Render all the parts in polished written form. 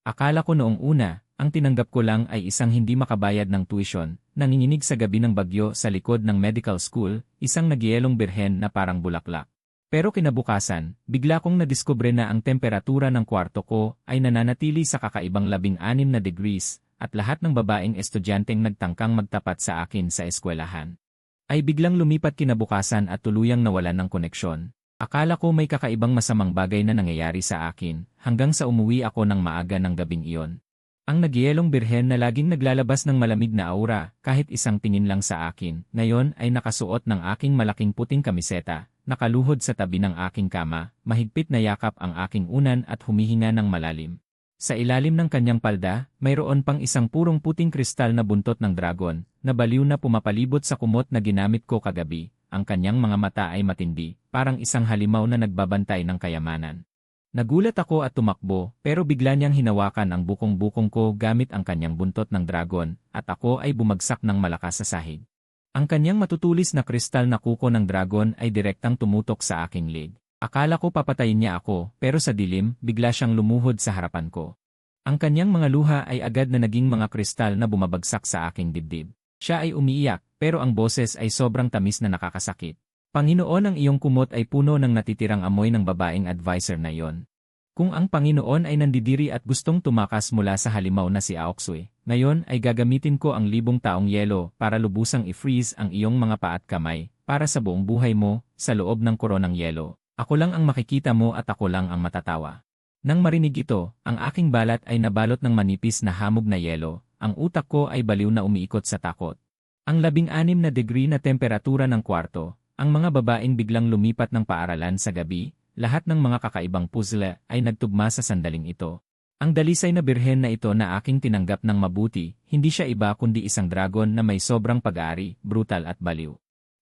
Akala ko noong una, ang tinanggap ko lang ay isang hindi makabayad ng tuition, nanginginig sa gabi ng bagyo sa likod ng medical school, isang nagyelong birhen na parang bulaklak. Pero kinabukasan, bigla kong nadiskubre na ang temperatura ng kwarto ko ay nananatili sa kakaibang 16 na degrees, at lahat ng babaeng estudyanteng nagtangkang magtapat sa akin sa eskwelahan ay biglang lumipat kinabukasan at tuluyang nawalan ng koneksyon. Akala ko may kakaibang masamang bagay na nangyayari sa akin, hanggang sa umuwi ako ng maaga ng gabing iyon. Ang nagyelong birhen na laging naglalabas ng malamig na aura, kahit isang tingin lang sa akin, ngayon ay nakasuot ng aking malaking puting kamiseta, nakaluhod sa tabi ng aking kama, mahigpit na yakap ang aking unan at humihinga ng malalim. Sa ilalim ng kanyang palda, mayroon pang isang purong puting kristal na buntot ng dragon, na baliw na pumapalibot sa kumot na ginamit ko kagabi. Ang kanyang mga mata ay matindi, parang isang halimaw na nagbabantay ng kayamanan. Nagulat ako at tumakbo, pero bigla niyang hinawakan ang bukong-bukong ko gamit ang kanyang buntot ng dragon, at ako ay bumagsak ng malakas sa sahig. Ang kanyang matutulis na kristal na kuko ng dragon ay direktang tumutok sa aking leg. Akala ko papatayin niya ako, pero sa dilim, bigla siyang lumuhod sa harapan ko. Ang kanyang mga luha ay agad na naging mga kristal na bumabagsak sa aking dibdib. Siya ay umiiyak, pero ang boses ay sobrang tamis na nakakasakit. Panginoon, ang iyong kumot ay puno ng natitirang amoy ng babaeng advisor na iyon. Kung ang Panginoon ay nandidiri at gustong tumakas mula sa halimaw na si Aoksue, ngayon ay gagamitin ko ang 1000 taong yelo para lubusang i-freeze ang iyong mga paa at kamay, para sa buong buhay mo, sa loob ng koronang yelo. Ako lang ang makikita mo at ako lang ang matatawa. Nang marinig ito, ang aking balat ay nabalot ng manipis na hamog na yelo, ang utak ko ay baliw na umiikot sa takot. Ang 16 na degree na temperatura ng kwarto, ang mga babaeng biglang lumipat ng paaralan sa gabi, lahat ng mga kakaibang puzzle ay nagtugma sa sandaling ito. Ang dalisay na birhen na ito na aking tinanggap ng mabuti, hindi siya iba kundi isang dragon na may sobrang pag-aari, brutal at baliw.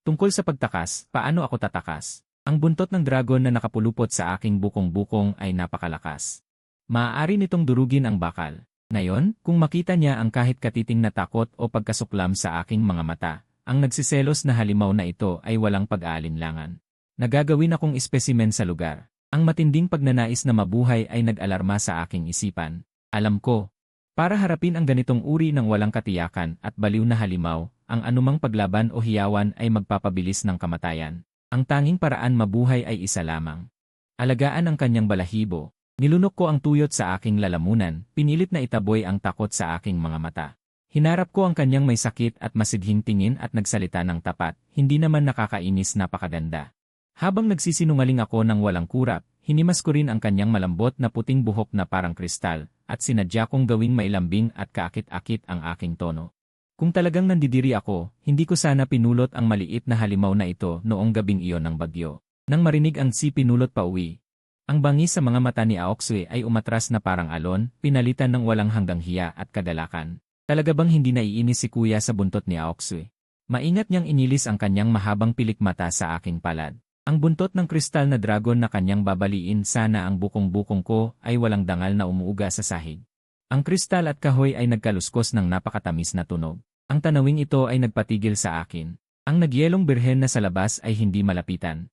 Tungkol sa pagtakas, paano ako tatakas? Ang buntot ng dragon na nakapulupot sa aking bukong-bukong ay napakalakas. Maaari nitong durugin ang bakal. Ngayon, kung makita niya ang kahit katiting na takot o pagkasuklam sa aking mga mata, ang nagsiselos na halimaw na ito ay walang pag-aalinlangan. Nagagawin akong espesimen sa lugar. Ang matinding pagnanais na mabuhay ay nag-alarma sa aking isipan. Alam ko, para harapin ang ganitong uri ng walang katiyakan at baliw na halimaw, ang anumang paglaban o hiyawan ay magpapabilis ng kamatayan. Ang tanging paraan mabuhay ay isa lamang. Alagaan ang kanyang balahibo. Nilunok ko ang tuyot sa aking lalamunan, pinilit na itaboy ang takot sa aking mga mata. Hinarap ko ang kanyang may sakit at masidhing tingin at nagsalita ng tapat, hindi naman nakakainis, napakaganda. Habang nagsisinungaling ako ng walang kurap, hinimas ko rin ang kanyang malambot na puting buhok na parang kristal, at sinadya kong gawing mailambing at kaakit-akit ang aking tono. Kung talagang nandidiri ako, hindi ko sana pinulot ang maliit na halimaw na ito noong gabing iyon ng bagyo. Nang marinig ang pinulot pa uwi. Ang bangis sa mga mata ni Aoksue ay umatras na parang alon, pinalitan ng walang hanggang hiya at kagalakan. Talaga bang hindi naiinis si kuya sa buntot ni Aoksue? Maingat niyang inilis ang kanyang mahabang pilik mata sa aking palad. Ang buntot ng kristal na dragon na kanyang babaliin, sana ang bukong-bukong ko ay walang dangal na umuuga sa sahig. Ang kristal at kahoy ay nagkaluskos ng napakatamis na tunog. Ang tanawing ito ay nagpatigil sa akin. Ang nagyelong birhen na sa labas ay hindi malapitan.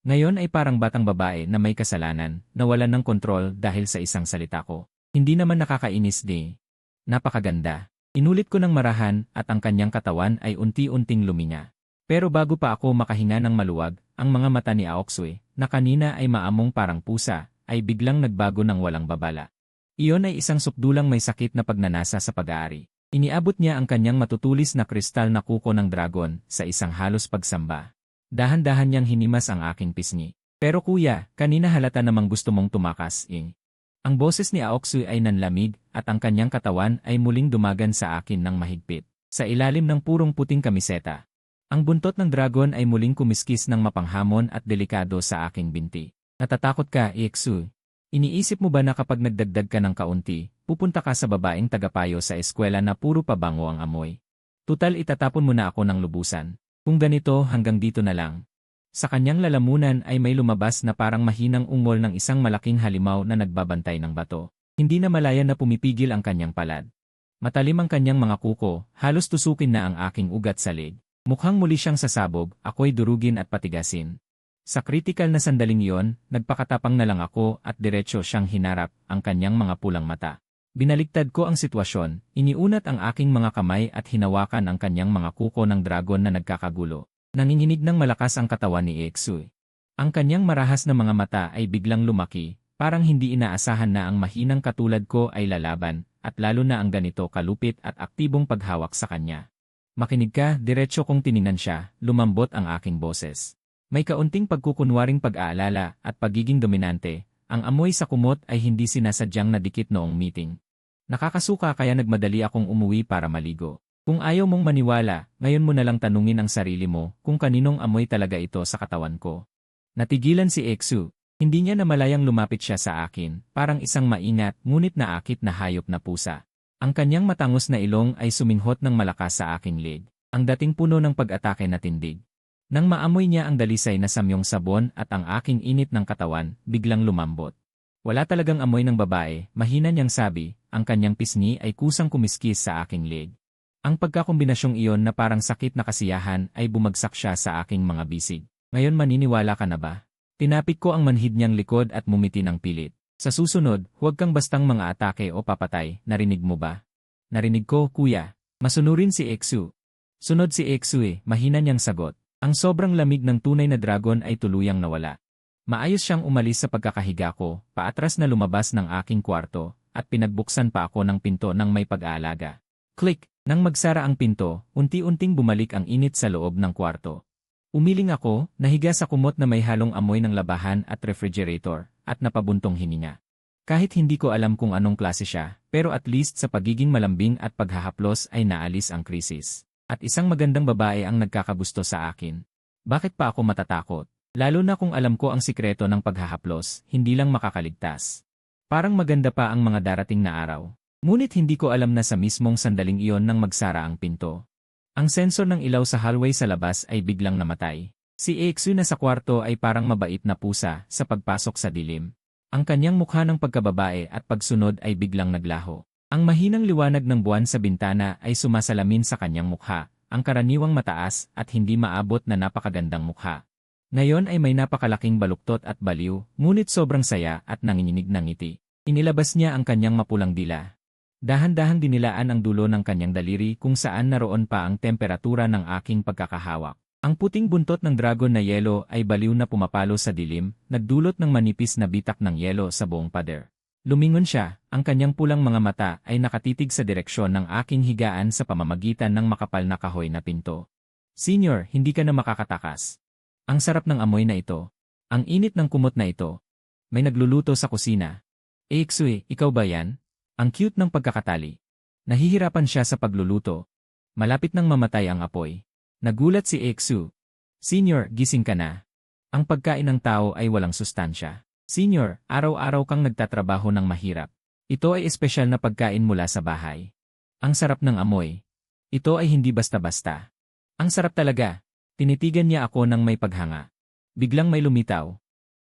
Ngayon ay parang batang babae na may kasalanan, nawalan ng kontrol dahil sa isang salita ko. Hindi naman nakakainis di. Napakaganda. Inulit ko ng marahan at ang kanyang katawan ay unti-unting luminya. Pero bago pa ako makahinga ng maluwag, ang mga mata ni Aoksue, na kanina ay maamong parang pusa, ay biglang nagbago ng walang babala. Iyon ay isang sukdulang may sakit na pagnanasa sa pag-aari. Iniabot niya ang kanyang matutulis na kristal na kuko ng dragon sa isang halos pagsamba. Dahan-dahan niyang hinimas ang aking pisngi. Pero kuya, kanina halata namang gusto mong tumakas, eh. Ang boses ni Aoksue ay nanlamig at ang kanyang katawan ay muling dumagan sa akin ng mahigpit. Sa ilalim ng purong puting kamiseta. Ang buntot ng dragon ay muling kumiskis ng mapanghamon at delikado sa aking binti. Natatakot ka, Aoksue? Iniisip mo ba na kapag nagdagdag ka ng kaunti, pupunta ka sa babaeng tagapayo sa eskwela na puro pabango ang amoy? Tutal itatapon mo na ako ng lubusan. Kung ganito, hanggang dito na lang. Sa kanyang lalamunan ay may lumabas na parang mahinang ungol ng isang malaking halimaw na nagbabantay ng bato. Hindi na malaya na pumipigil ang kanyang palad. Matalim ang kanyang mga kuko, halos tusukin na ang aking ugat sa leg. Mukhang muli siyang sasabog, ako'y durugin at patigasin. Sa kritikal na sandaling iyon, nagpakatapang na lang ako at diretsyo siyang hinarap ang kanyang mga pulang mata. Binaligtad ko ang sitwasyon, iniunat ang aking mga kamay at hinawakan ang kanyang mga kuko ng dragon na nagkakagulo. Nanginginig ng malakas ang katawan ni Exu. Ang kanyang marahas na mga mata ay biglang lumaki, parang hindi inaasahan na ang mahinang katulad ko ay lalaban, at lalo na ang ganito kalupit at aktibong paghawak sa kanya. Makinig ka, diretso kong tininan siya, lumambot ang aking boses. May kaunting pagkukunwaring pag-aalala at pagiging dominante. Ang amoy sa kumot ay hindi sinasadyang nadikit noong meeting. Nakakasuka kaya nagmadali akong umuwi para maligo. Kung ayaw mong maniwala, ngayon mo na lang tanungin ang sarili mo kung kaninong amoy talaga ito sa katawan ko. Natigilan si Exu. Hindi niya namalayang lumapit siya sa akin, parang isang maingat ngunit naakit na hayop na pusa. Ang kanyang matangos na ilong ay suminghot ng malakas sa aking leg. Ang dating puno ng pag-atake na tindig. Nang maamoy niya ang dalisay na samyong sabon at ang aking init ng katawan, biglang lumambot. Wala talagang amoy ng babae, mahina niyang sabi, ang kanyang pisngi ay kusang kumiskis sa aking leg. Ang pagkakombinasyong iyon na parang sakit na kasiyahan ay bumagsak siya sa aking mga bisig. Ngayon maniniwala ka na ba? Tinapik ko ang manhid niyang likod at mumiti ng pilit. Sa susunod, huwag kang bastang mga atake o papatay, narinig mo ba? Narinig ko, kuya. Masunurin si Exu. Sunod si Exu mahina niyang sagot. Ang sobrang lamig ng tunay na dragon ay tuluyang nawala. Maayos siyang umalis sa pagkakahiga ko, paatras na lumabas ng aking kwarto, at pinagbuksan pa ako ng pinto ng may pag-aalaga. Click! Nang magsara ang pinto, unti-unting bumalik ang init sa loob ng kwarto. Umiling ako, nahiga sa kumot na may halong amoy ng labahan at refrigerator, at napabuntong hininga. Kahit hindi ko alam kung anong klase siya, pero at least sa pagiging malambing at paghahaplos ay naalis ang krisis. At isang magandang babae ang nagkakagusto sa akin. Bakit pa ako matatakot? Lalo na kung alam ko ang sikreto ng paghahaplos, hindi lang makakaligtas. Parang maganda pa ang mga darating na araw. Ngunit hindi ko alam na sa mismong sandaling iyon nang magsara ang pinto. Ang sensor ng ilaw sa hallway sa labas ay biglang namatay. Si Exu na sa kwarto ay parang mabait na pusa sa pagpasok sa dilim. Ang kanyang mukha ng pagkababae at pagsunod ay biglang naglaho. Ang mahinang liwanag ng buwan sa bintana ay sumasalamin sa kanyang mukha, ang karaniwang mataas at hindi maabot na napakagandang mukha. Ngayon ay may napakalaking baluktot at baliw, ngunit sobrang saya at nanginginig ng ngiti. Inilabas niya ang kanyang mapulang dila. Dahan-dahang dinilaan ang dulo ng kanyang daliri kung saan naroon pa ang temperatura ng aking pagkakahawak. Ang puting buntot ng dragon na yelo ay baliw na pumapalo sa dilim, nagdulot ng manipis na bitak ng yelo sa buong pader. Lumingon siya, ang kanyang pulang mga mata ay nakatitig sa direksyon ng aking higaan sa pamamagitan ng makapal na kahoy na pinto. Senior, hindi ka na makakatakas. Ang sarap ng amoy na ito. Ang init ng kumot na ito. May nagluluto sa kusina. Exu, ikaw ba yan? Ang cute ng pagkakatali. Nahihirapan siya sa pagluluto. Malapit nang mamatay ang apoy. Nagulat si Exu. Senior, gising ka na. Ang pagkain ng tao ay walang sustansya. Senior, araw-araw kang nagtatrabaho ng mahirap. Ito ay espesyal na pagkain mula sa bahay. Ang sarap ng amoy. Ito ay hindi basta-basta. Ang sarap talaga. Tinitigan niya ako ng may paghanga. Biglang may lumitaw.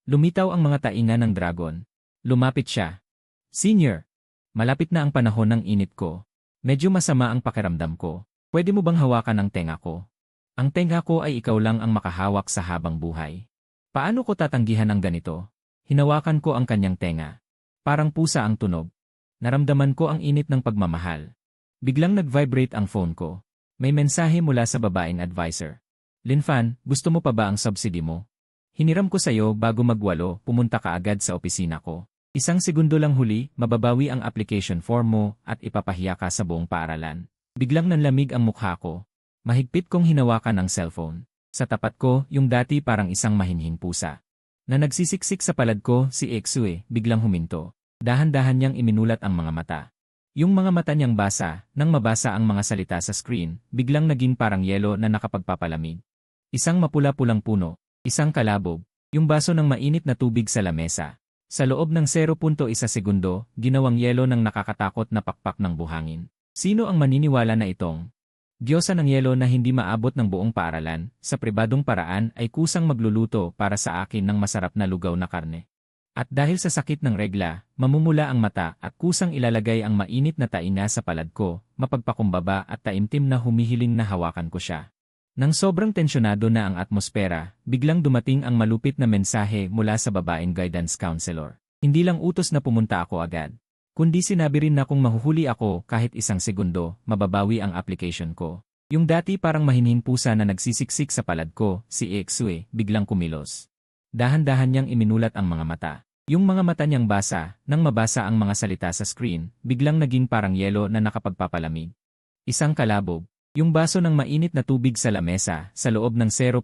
Lumitaw ang mga tainga ng dragon. Lumapit siya. Senior, malapit na ang panahon ng init ko. Medyo masama ang pakiramdam ko. Pwede mo bang hawakan ang tenga ko? Ang tenga ko ay ikaw lang ang makahawak sa habang buhay. Paano ko tatanggihan ang ganito? Hinawakan ko ang kanyang tenga. Parang pusa ang tunog. Naramdaman ko ang init ng pagmamahal. Biglang nag-vibrate ang phone ko. May mensahe mula sa babaeng advisor. Linfan, gusto mo pa ba ang subsidy mo? Hiniram ko sa'yo bago magwalo, pumunta ka agad sa opisina ko. Isang segundo lang huli, mababawi ang application form mo at ipapahiya ka sa buong paaralan. Biglang nanlamig ang mukha ko. Mahigpit kong hinawakan ang cellphone. Sa tapat ko, yung dati parang isang mahinhing pusa. Na nagsisiksik sa palad ko, si Exu biglang huminto. Dahan-dahan niyang iminulat ang mga mata. Yung mga mata niyang basa, nang mabasa ang mga salita sa screen, biglang naging parang yelo na nakapagpapalamig. Isang mapula-pulang puno, isang kalabog, yung baso ng mainit na tubig sa lamesa. Sa loob ng 0.1 segundo, ginawang yelo ng nakakatakot na pakpak ng buhangin. Sino ang maniniwala na itong Diyosa ng yelo na hindi maabot ng buong paaralan, sa pribadong paraan ay kusang magluluto para sa akin ng masarap na lugaw na karne. At dahil sa sakit ng regla, mamumula ang mata at kusang ilalagay ang mainit na taina sa palad ko, mapagpakumbaba at taimtim na humihiling na hawakan ko siya. Nang sobrang tensyonado na ang atmosfera, biglang dumating ang malupit na mensahe mula sa babaeng guidance counselor. Hindi lang utos na pumunta ako agad. Kundi sinabi rin na kung mahuhuli ako kahit isang segundo, mababawi ang application ko. Yung dati parang mahinhing pusa na nagsisiksik sa palad ko, si Exue, biglang kumilos. Dahan-dahan niyang iminulat ang mga mata. Yung mga mata niyang basa, nang mabasa ang mga salita sa screen, biglang naging parang yelo na nakapagpapalamig. Isang kalabog. Yung baso ng mainit na tubig sa lamesa, sa loob ng 0.1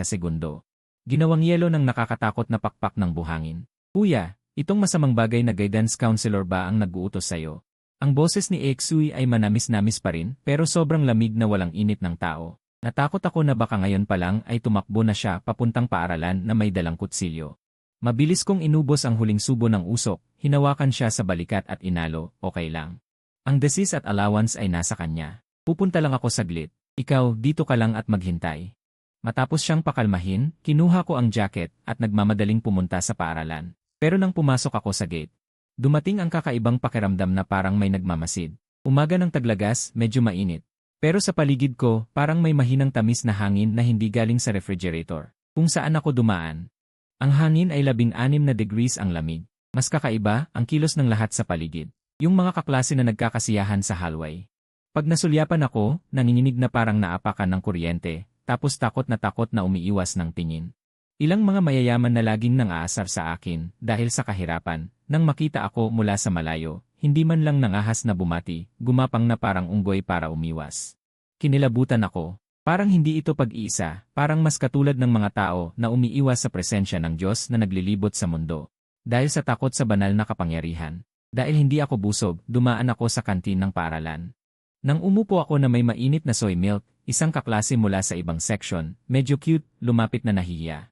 segundo. Ginawang yelo ng nakakatakot na pakpak ng buhangin. Kuya, itong masamang bagay na guidance counselor ba ang nag-uutos sa'yo? Ang boses ni Exui ay manamis-namis pa rin, pero sobrang lamig na walang init ng tao. Natakot ako na baka ngayon pa lang ay tumakbo na siya papuntang paaralan na may dalang kutsilyo. Mabilis kong inubos ang huling subo ng usok, hinawakan siya sa balikat at inalo, okay lang. Ang desis at allowance ay nasa kanya. Pupunta lang ako saglit. Ikaw, dito ka lang at maghintay. Matapos siyang pakalmahin, kinuha ko ang jacket at nagmamadaling pumunta sa paaralan. Pero nang pumasok ako sa gate, dumating ang kakaibang pakiramdam na parang may nagmamasid. Umaga ng taglagas, medyo mainit. Pero sa paligid ko, parang may mahinang tamis na hangin na hindi galing sa refrigerator. Kung saan ako dumaan, ang hangin ay 16 na degrees ang lamig. Mas kakaiba, ang kilos ng lahat sa paligid. Yung mga kaklase na nagkakasiyahan sa hallway. Pag nasulyapan ako, nanginginig na parang naapakan ng kuryente, tapos takot na umiiwas ng tingin. Ilang mga mayayaman na laging nang-aasar sa akin dahil sa kahirapan, nang makita ako mula sa malayo, hindi man lang nangahas na bumati, gumapang na parang unggoy para umiwas. Kinilabutan ako. Parang hindi ito pag-iisa, parang mas katulad ng mga tao na umiiwas sa presensya ng Diyos na naglilibot sa mundo. Dahil sa takot sa banal na kapangyarihan. Dahil hindi ako busog, dumaan ako sa kantin ng paaralan. Nang umupo ako na may mainit na soy milk, isang kaklase mula sa ibang section, medyo cute, lumapit na nahihiya.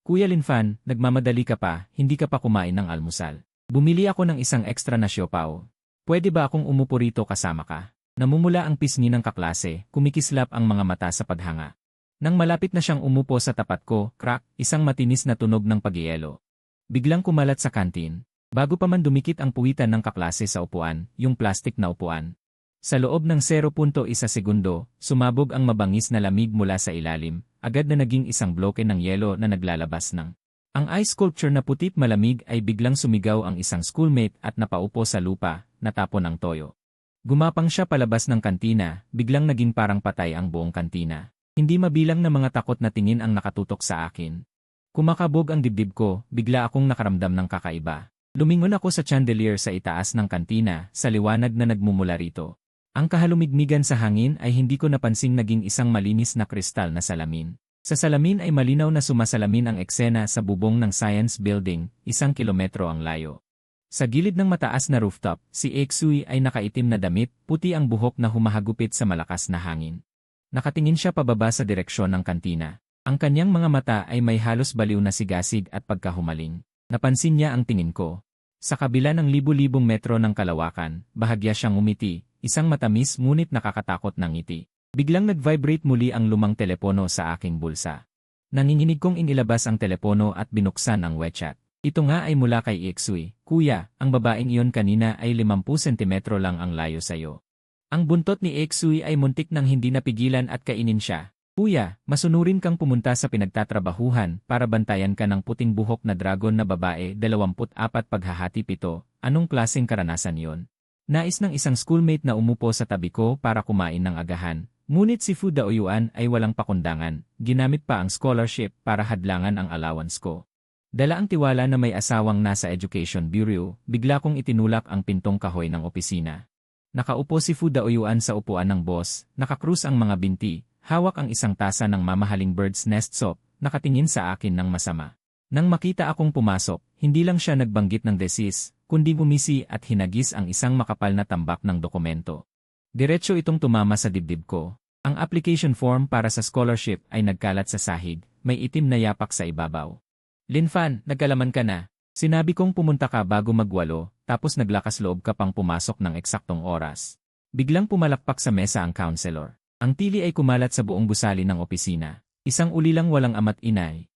Kuya Linfan, nagmamadali ka pa, hindi ka pa kumain ng almusal. Bumili ako ng isang extra na siopaw. Pwede ba akong umupo rito kasama ka? Namumula ang pisngi ng kaklase, kumikislap ang mga mata sa paghanga. Nang malapit na siyang umupo sa tapat ko, crack, isang matinis na tunog ng pagyelo. Biglang kumalat sa kantin. Bago pa man dumikit ang puwitan ng kaklase sa upuan, yung plastic na upuan. Sa loob ng 0.1 segundo, sumabog ang mabangis na lamig mula sa ilalim, agad na naging isang bloke ng yelo na naglalabas ng. Ang ice sculpture na putit malamig ay biglang sumigaw ang isang schoolmate at napaupo sa lupa, natapon ang toyo. Gumapang siya palabas ng kantina, biglang naging parang patay ang buong kantina. Hindi mabilang na mga takot na tingin ang nakatutok sa akin. Kumakabog ang dibdib ko, bigla akong nakaramdam ng kakaiba. Lumingon ako sa chandelier sa itaas ng kantina, sa liwanag na nagmumula rito. Ang kahalumigmigan sa hangin ay hindi ko napansing naging isang malinis na kristal na salamin. Sa salamin ay malinaw na sumasalamin ang eksena sa bubong ng science building, 1 kilometro ang layo. Sa gilid ng mataas na rooftop, si Exui ay nakaitim na damit, puti ang buhok na humahagupit sa malakas na hangin. Nakatingin siya pababa sa direksyon ng kantina. Ang kanyang mga mata ay may halos baliw na sigasig at pagkahumaling. Napansin niya ang tingin ko. Sa kabila ng libu-libong metro ng kalawakan, bahagya siyang umiti. Isang matamis ngunit nakakatakot na ngiti. Biglang nag-vibrate muli ang lumang telepono sa aking bulsa. Nanginginig kong inilabas ang telepono at binuksan ang WeChat. Ito nga ay mula kay Exui. Kuya, ang babaeng iyon kanina ay 50 sentimetro lang ang layo sayo. Ang buntot ni Exui ay muntik nang hindi napigilan at kainin siya. Kuya, masunurin kang pumunta sa pinagtatrabahuhan para bantayan ka ng puting buhok na dragon na babae 24 paghahati 7. Anong klaseng karanasan yon? Nais ng isang schoolmate na umupo sa tabi ko para kumain ng agahan, ngunit si Fu Daoyuan ay walang pakundangan, ginamit pa ang scholarship para hadlangan ang allowance ko. Dala ang tiwala na may asawang nasa Education Bureau, bigla kong itinulak ang pintong kahoy ng opisina. Nakaupo si Fu Daoyuan sa upuan ng boss, nakakrus ang mga binti, hawak ang isang tasa ng mamahaling bird's nest soup, nakatingin sa akin ng masama. Nang makita akong pumasok, hindi lang siya nagbanggit ng desis, kundi bumisi at hinagis ang isang makapal na tambak ng dokumento. Diretso itong tumama sa dibdib ko. Ang application form para sa scholarship ay nagkalat sa sahig, may itim na yapak sa ibabaw. Linfan, nagkalaman ka na. Sinabi kong pumunta ka bago mag-8, tapos naglakas loob ka pang pumasok ng eksaktong oras. Biglang pumalakpak sa mesa ang counselor. Ang tili ay kumalat sa buong gusali ng opisina. Isang ulilang walang ama't inay.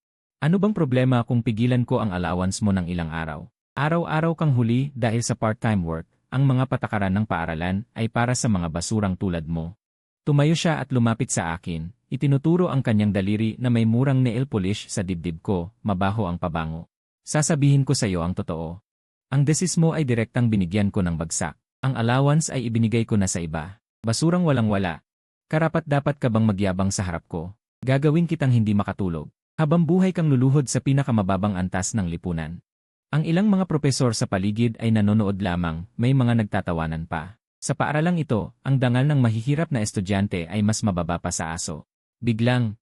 Ano bang problema kung pigilan ko ang allowance mo ng ilang araw? Araw-araw kang huli dahil sa part-time work, ang mga patakaran ng paaralan ay para sa mga basurang tulad mo. Tumayo siya at lumapit sa akin, itinuturo ang kanyang daliri na may murang nail polish sa dibdib ko, mabaho ang pabango. Sasabihin ko sa iyo ang totoo. Ang desismo ay direktang binigyan ko ng bagsak. Ang allowance ay ibinigay ko na sa iba. Basurang walang-wala. Karapat-dapat ka bang magyabang sa harap ko? Gagawin kitang hindi makatulog. Habang buhay kang luluhod sa pinakamababang antas ng lipunan. Ang ilang mga propesor sa paligid ay nanonood lamang, may mga nagtatawanan pa. Sa paaralang ito, ang dangal ng mahihirap na estudyante ay mas mababa pa sa aso. Biglang,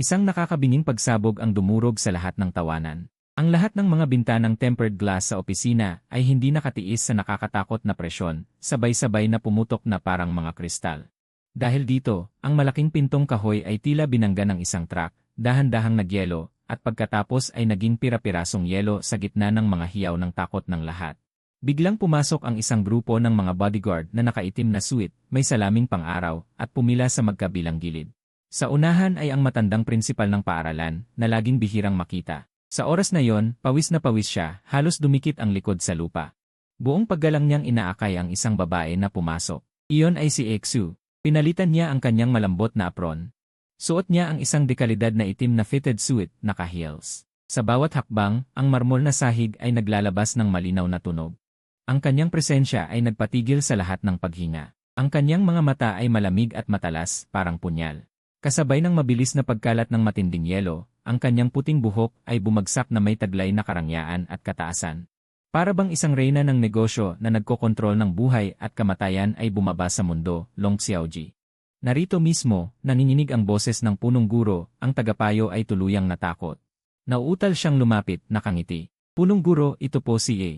isang nakakabinging pagsabog ang dumurog sa lahat ng tawanan. Ang lahat ng mga bintanang tempered glass sa opisina ay hindi nakatiis sa nakakatakot na presyon, sabay-sabay na pumutok na parang mga kristal. Dahil dito, ang malaking pintong kahoy ay tila binangga ng isang truck, dahan-dahang nagyelo, at pagkatapos ay naging pira-pirasong yelo sa gitna ng mga hiyaw ng takot ng lahat. Biglang pumasok ang isang grupo ng mga bodyguard na nakaitim na suit, may salaming pang-araw, at pumila sa magkabilang gilid. Sa unahan ay ang matandang prinsipal ng paaralan, na laging bihirang makita. Sa oras na yon, pawis na pawis siya, halos dumikit ang likod sa lupa. Buong paggalang niyang inaakay ang isang babae na pumasok. Iyon ay si Exu. Pinalitan niya ang kanyang malambot na apron. Suot niya ang isang dekalidad na itim na fitted suit, naka-heels. Sa bawat hakbang, ang marmol na sahig ay naglalabas ng malinaw na tunog. Ang kanyang presensya ay nagpatigil sa lahat ng paghinga. Ang kanyang mga mata ay malamig at matalas, parang punyal. Kasabay ng mabilis na pagkalat ng matinding yelo, ang kanyang puting buhok ay bumagsak na may taglay na karangyaan at kataasan. Para bang isang reyna ng negosyo na nagkokontrol ng buhay at kamatayan ay bumaba sa mundo, Long Xiaoji. Narito mismo, nanginginig ang boses ng punong guro, ang tagapayo ay tuluyang natakot. Nauutal siyang lumapit, nakangiti. Punong guro, ito po si A.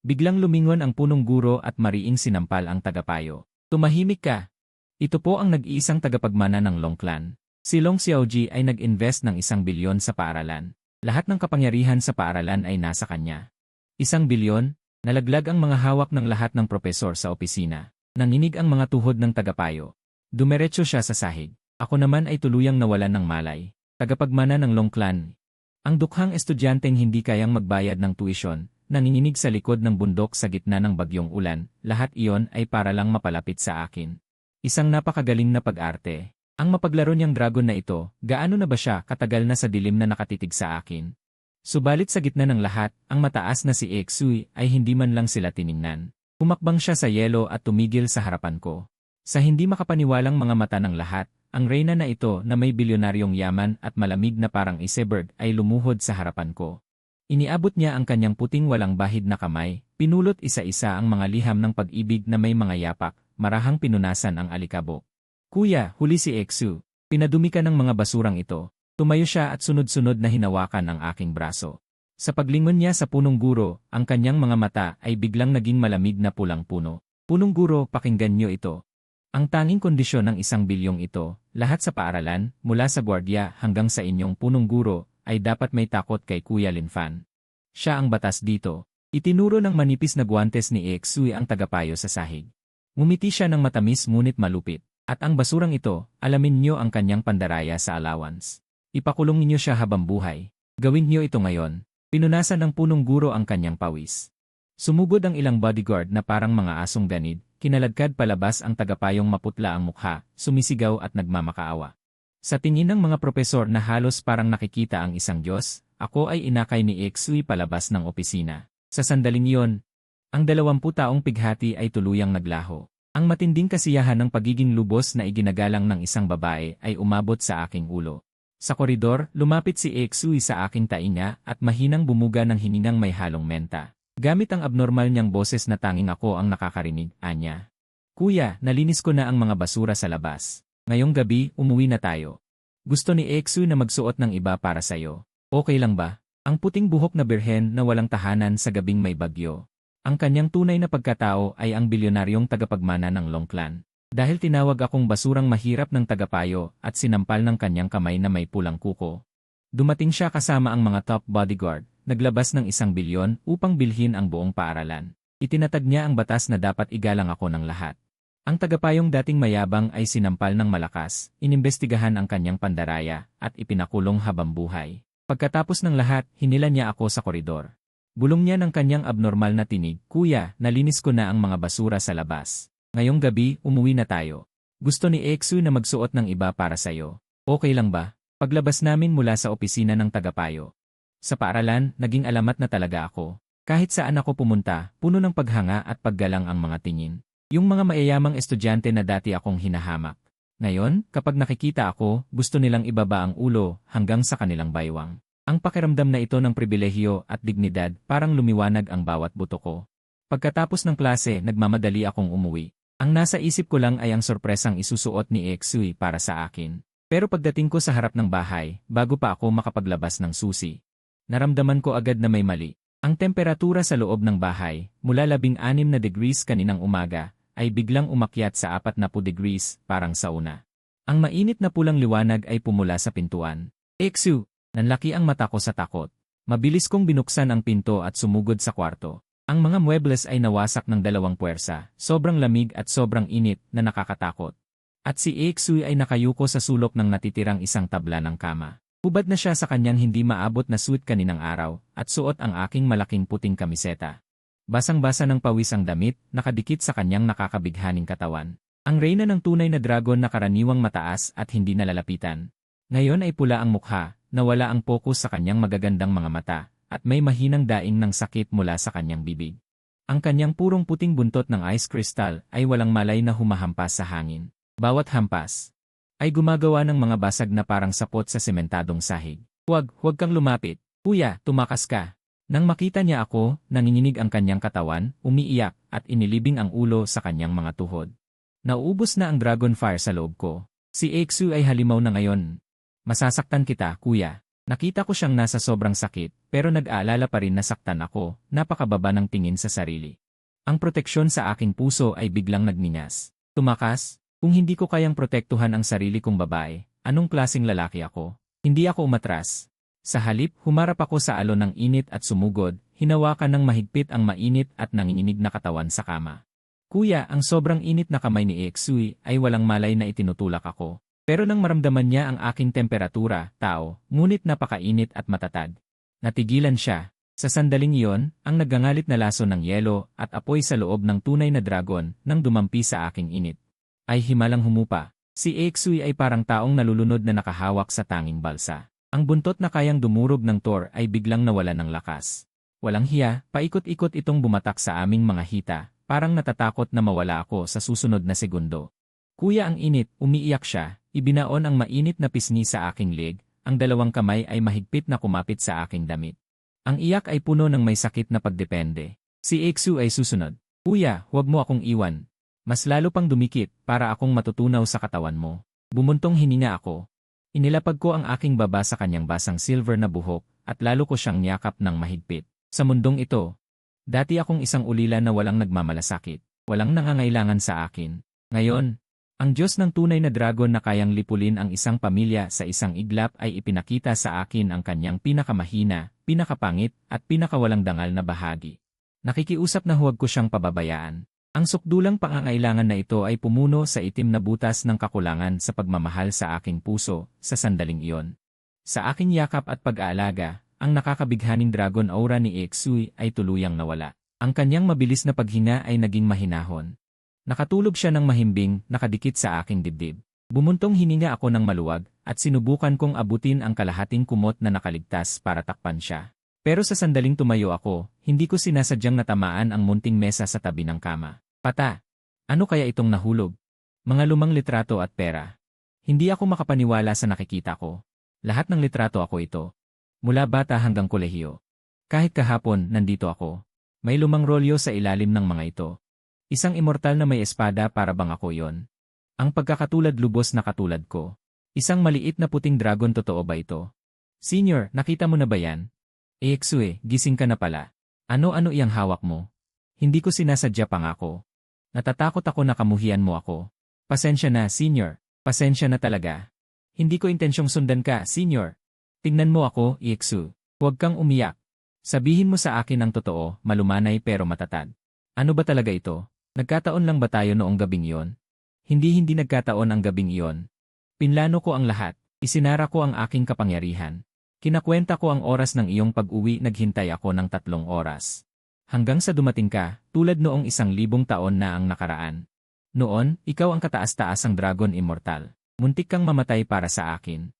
Biglang lumingon ang punong guro at mariing sinampal ang tagapayo. Tumahimik ka. Ito po ang nag-iisang tagapagmana ng Long Clan. Si Long Xiaoji ay nag-invest ng 1 bilyon sa paaralan. Lahat ng kapangyarihan sa paaralan ay nasa kanya. 1 bilyon? Nalaglag ang mga hawak ng lahat ng propesor sa opisina. Nanginig ang mga tuhod ng tagapayo. Dumiretso siya sa sahig. Ako naman ay tuluyang nawalan ng malay. Tagapagmana ng Long Clan. Ang dukhang estudyanteng hindi kayang magbayad ng tuition, nanginginig sa likod ng bundok sa gitna ng bagyong ulan, lahat iyon ay para lang mapalapit sa akin. Isang napakagaling na pag-arte. Ang mapaglaro niyang dragon na ito, gaano na ba siya katagal na sa dilim na nakatitig sa akin? Subalit sa gitna ng lahat, ang mataas na si Exui ay hindi man lang sila tiningnan. Humakbang siya sa yelo at tumigil sa harapan ko. Sa hindi makapaniwalang mga mata ng lahat, ang reyna na ito na may bilyonaryong yaman at malamig na parang iceberg ay lumuhod sa harapan ko. Iniabot niya ang kanyang puting walang bahid na kamay, pinulot isa-isa ang mga liham ng pag-ibig na may mga yapak, marahang pinunasan ang alikabok. Kuya, huli si Exu. Pinadumi ka ng mga basurang ito. Tumayo siya at sunod-sunod na hinawakan ang aking braso. Sa paglingon niya sa punong guro, ang kanyang mga mata ay biglang naging malamig na pulang puno. Punong guro, pakinggan niyo ito. Ang tanging kondisyon ng 1 bilyong ito, lahat sa paaralan, mula sa gwardiya hanggang sa inyong punong guro, ay dapat may takot kay Kuya Linfan. Siya ang batas dito. Itinuro ng manipis na guwantes ni Exui ang tagapayo sa sahig. Ngumiti siya ng matamis ngunit malupit. At ang basurang ito, alamin niyo ang kanyang pandaraya sa allowance. Ipakulong niyo siya habang buhay. Gawin niyo ito ngayon. Pinunasan ng punong guro ang kanyang pawis. Sumugod ang ilang bodyguard na parang mga asong ganid. Kinaladkad palabas ang tagapayong maputla ang mukha, sumisigaw at nagmamakaawa. Sa tingin ng mga propesor na halos parang nakikita ang isang Diyos, ako ay inakay ni Exui palabas ng opisina. Sa sandaling iyon, ang 20 taong pighati ay tuluyang naglaho. Ang matinding kasiyahan ng pagiging lubos na iginagalang ng isang babae ay umabot sa aking ulo. Sa koridor, lumapit si Exui sa aking tainga at mahinang bumuga ng hiningang may halong menta. Gamit ang abnormal niyang boses na tanging ako ang nakakarinig, anya. Kuya, nalinis ko na ang mga basura sa labas. Ngayong gabi, umuwi na tayo. Gusto ni Exui na magsuot ng iba para sa'yo. Okay lang ba? Ang puting buhok na birhen na walang tahanan sa gabing may bagyo. Ang kanyang tunay na pagkatao ay ang bilyonaryong tagapagmana ng Long Clan. Dahil tinawag akong basurang mahirap ng tagapayo at sinampal ng kanyang kamay na may pulang kuko. Dumating siya kasama ang mga top bodyguard, naglabas ng 1 bilyon upang bilhin ang buong paaralan. Itinatag niya ang batas na dapat igalang ako ng lahat. Ang tagapayong dating mayabang ay sinampal ng malakas, inimbestigahan ang kanyang pandaraya, at ipinakulong habang buhay. Pagkatapos ng lahat, hinila niya ako sa koridor. Bulong niya ng kanyang abnormal na tinig, Kuya, nalinis ko na ang mga basura sa labas. Ngayong gabi, umuwi na tayo. Gusto ni Exui na magsuot ng iba para sa'yo. Okay lang ba? Paglabas namin mula sa opisina ng tagapayo. Sa paaralan, naging alamat na talaga ako. Kahit saan ako pumunta, puno ng paghanga at paggalang ang mga tingin. Yung mga mayayamang estudyante na dati akong hinahamak. Ngayon, kapag nakikita ako, gusto nilang ibaba ang ulo hanggang sa kanilang baywang. Ang pakiramdam na ito ng pribilehiyo at dignidad parang lumiwanag ang bawat buto ko. Pagkatapos ng klase, nagmamadali akong umuwi. Ang nasa isip ko lang ay ang sorpresang isusuot ni Exui para sa akin. Pero pagdating ko sa harap ng bahay, bago pa ako makapaglabas ng susi, naramdaman ko agad na may mali. Ang temperatura sa loob ng bahay, mula 16 na degrees kaninang umaga, ay biglang umakyat sa 40 degrees, parang sauna. Ang mainit na pulang liwanag ay pumula sa pintuan. Exu! Nanlaki ang mata ko sa takot. Mabilis kong binuksan ang pinto at sumugod sa kwarto. Ang mga muebles ay nawasak ng dalawang puwersa, sobrang lamig at sobrang init na nakakatakot. At si Exu ay nakayuko sa sulok ng natitirang isang tabla ng kama. Hubad na siya sa kanyang hindi maabot na suit kaninang araw, at suot ang aking malaking puting kamiseta. Basang-basa ng pawis ang damit, nakadikit sa kanyang nakakabighaning katawan. Ang reyna ng tunay na dragon na karaniwang mataas at hindi nalalapitan. Ngayon ay pula ang mukha, nawala ang pokus sa kanyang magagandang mga mata, at may mahinang daing ng sakit mula sa kanyang bibig. Ang kanyang purong puting buntot ng ice crystal ay walang malay na humahampas sa hangin. Bawat hampas ay gumagawa ng mga basag na parang sapot sa sementadong sahig. Huwag kang lumapit. Kuya, tumakas ka. Nang makita niya ako, nanginginig ang kanyang katawan, umiiyak, at inilibing ang ulo sa kanyang mga tuhod. Nauubos na ang dragon fire sa loob ko. Si Exu ay halimaw na ngayon. Masasaktan kita, kuya. Nakita ko siyang nasa sobrang sakit, pero nag-aalala pa rin na saktan ako, napakababa ng tingin sa sarili. Ang proteksyon sa aking puso ay biglang nagninyas. Tumakas? Kung hindi ko kayang protektuhan ang sarili kong babae, anong klaseng lalaki ako? Hindi ako umatras. Sa halip, humarap ako sa alon ng init at sumugod, hinawakan ng mahigpit ang mainit at nanginginig na katawan sa kama. Kuya, ang sobrang init na kamay ni Exui ay walang malay na itinutulak ako. Pero nang maramdaman niya ang aking temperatura, tao, ngunit napakainit at matatag. Natigilan siya. Sa sandaling iyon, ang nagangalit na laso ng yelo at apoy sa loob ng tunay na dragon nang dumampi sa aking init ay himalang humupa. Si Exui ay parang taong nalulunod na nakahawak sa tanging balsa. Ang buntot na kayang dumurog ng Thor ay biglang nawalan ng lakas. Walang hiya, paikot-ikot itong bumatak sa aming mga hita, parang natatakot na mawala ako sa susunod na segundo. Kuya, ang init, umiiyak siya, ibinaon ang mainit na pisngi sa aking leg, ang dalawang kamay ay mahigpit na kumapit sa aking damit. Ang iyak ay puno ng may sakit na pagdepende. Si Exu ay susunod. Kuya, huwag mo akong iwan. Mas lalo pang dumikit para akong matutunaw sa katawan mo. Bumuntong hininga ako. Inilapag ko ang aking baba sa kanyang basang silver na buhok at lalo ko siyang niyakap ng mahigpit. Sa mundong ito, dati akong isang ulila na walang nagmamalasakit, walang nangangailangan sa akin. Ngayon, ang Diyos ng tunay na dragon na kayang lipulin ang isang pamilya sa isang iglap ay ipinakita sa akin ang kanyang pinakamahina, pinakapangit at pinakawalang dangal na bahagi. Nakikiusap na huwag ko siyang pababayaan. Ang sukdulang pangangailangan na ito ay pumuno sa itim na butas ng kakulangan sa pagmamahal sa aking puso sa sandaling iyon. Sa aking yakap at pag-aalaga, ang nakakabighaning dragon aura ni Exui ay tuluyang nawala. Ang kanyang mabilis na paghinga ay naging mahinahon. Nakatulog siya ng mahimbing, nakadikit sa aking dibdib. Bumuntong hininga ako ng maluwag at sinubukan kong abutin ang kalahating kumot na nakaligtas para takpan siya. Pero sa sandaling tumayo ako, hindi ko sinasadyang natamaan ang munting mesa sa tabi ng kama. Pata! Ano kaya itong nahulog? Mga lumang litrato at pera. Hindi ako makapaniwala sa nakikita ko. Lahat ng litrato ako ito. Mula bata hanggang kolehiyo. Kahit kahapon, nandito ako. May lumang rolyo sa ilalim ng mga ito. Isang immortal na may espada para bang ako yon. Ang pagkakatulad lubos na katulad ko. Isang maliit na puting dragon, totoo ba ito? Senior, nakita mo na ba yan? Exue, gising ka na pala. Ano-ano iyang hawak mo? Hindi ko sinasadya pangako. Natatakot ako na kamuhian mo ako. Pasensya na, senior. Pasensya na talaga. Hindi ko intensyong sundan ka, senior. Tingnan mo ako, Exu. Huwag kang umiyak. Sabihin mo sa akin ang totoo, malumanay pero matatag. Ano ba talaga ito? Nagkataon lang ba tayo noong gabing iyon? Hindi nagkataon ang gabing iyon. Pinlano ko ang lahat. Isinara ko ang aking kapangyarihan. Kinakwenta ko ang oras ng iyong pag-uwi, naghintay ako ng 3 oras. Hanggang sa dumating ka, tulad noong 1,000 taon na ang nakaraan. Noon, ikaw ang kataas-taasang dragon immortal. Muntik kang mamatay para sa akin.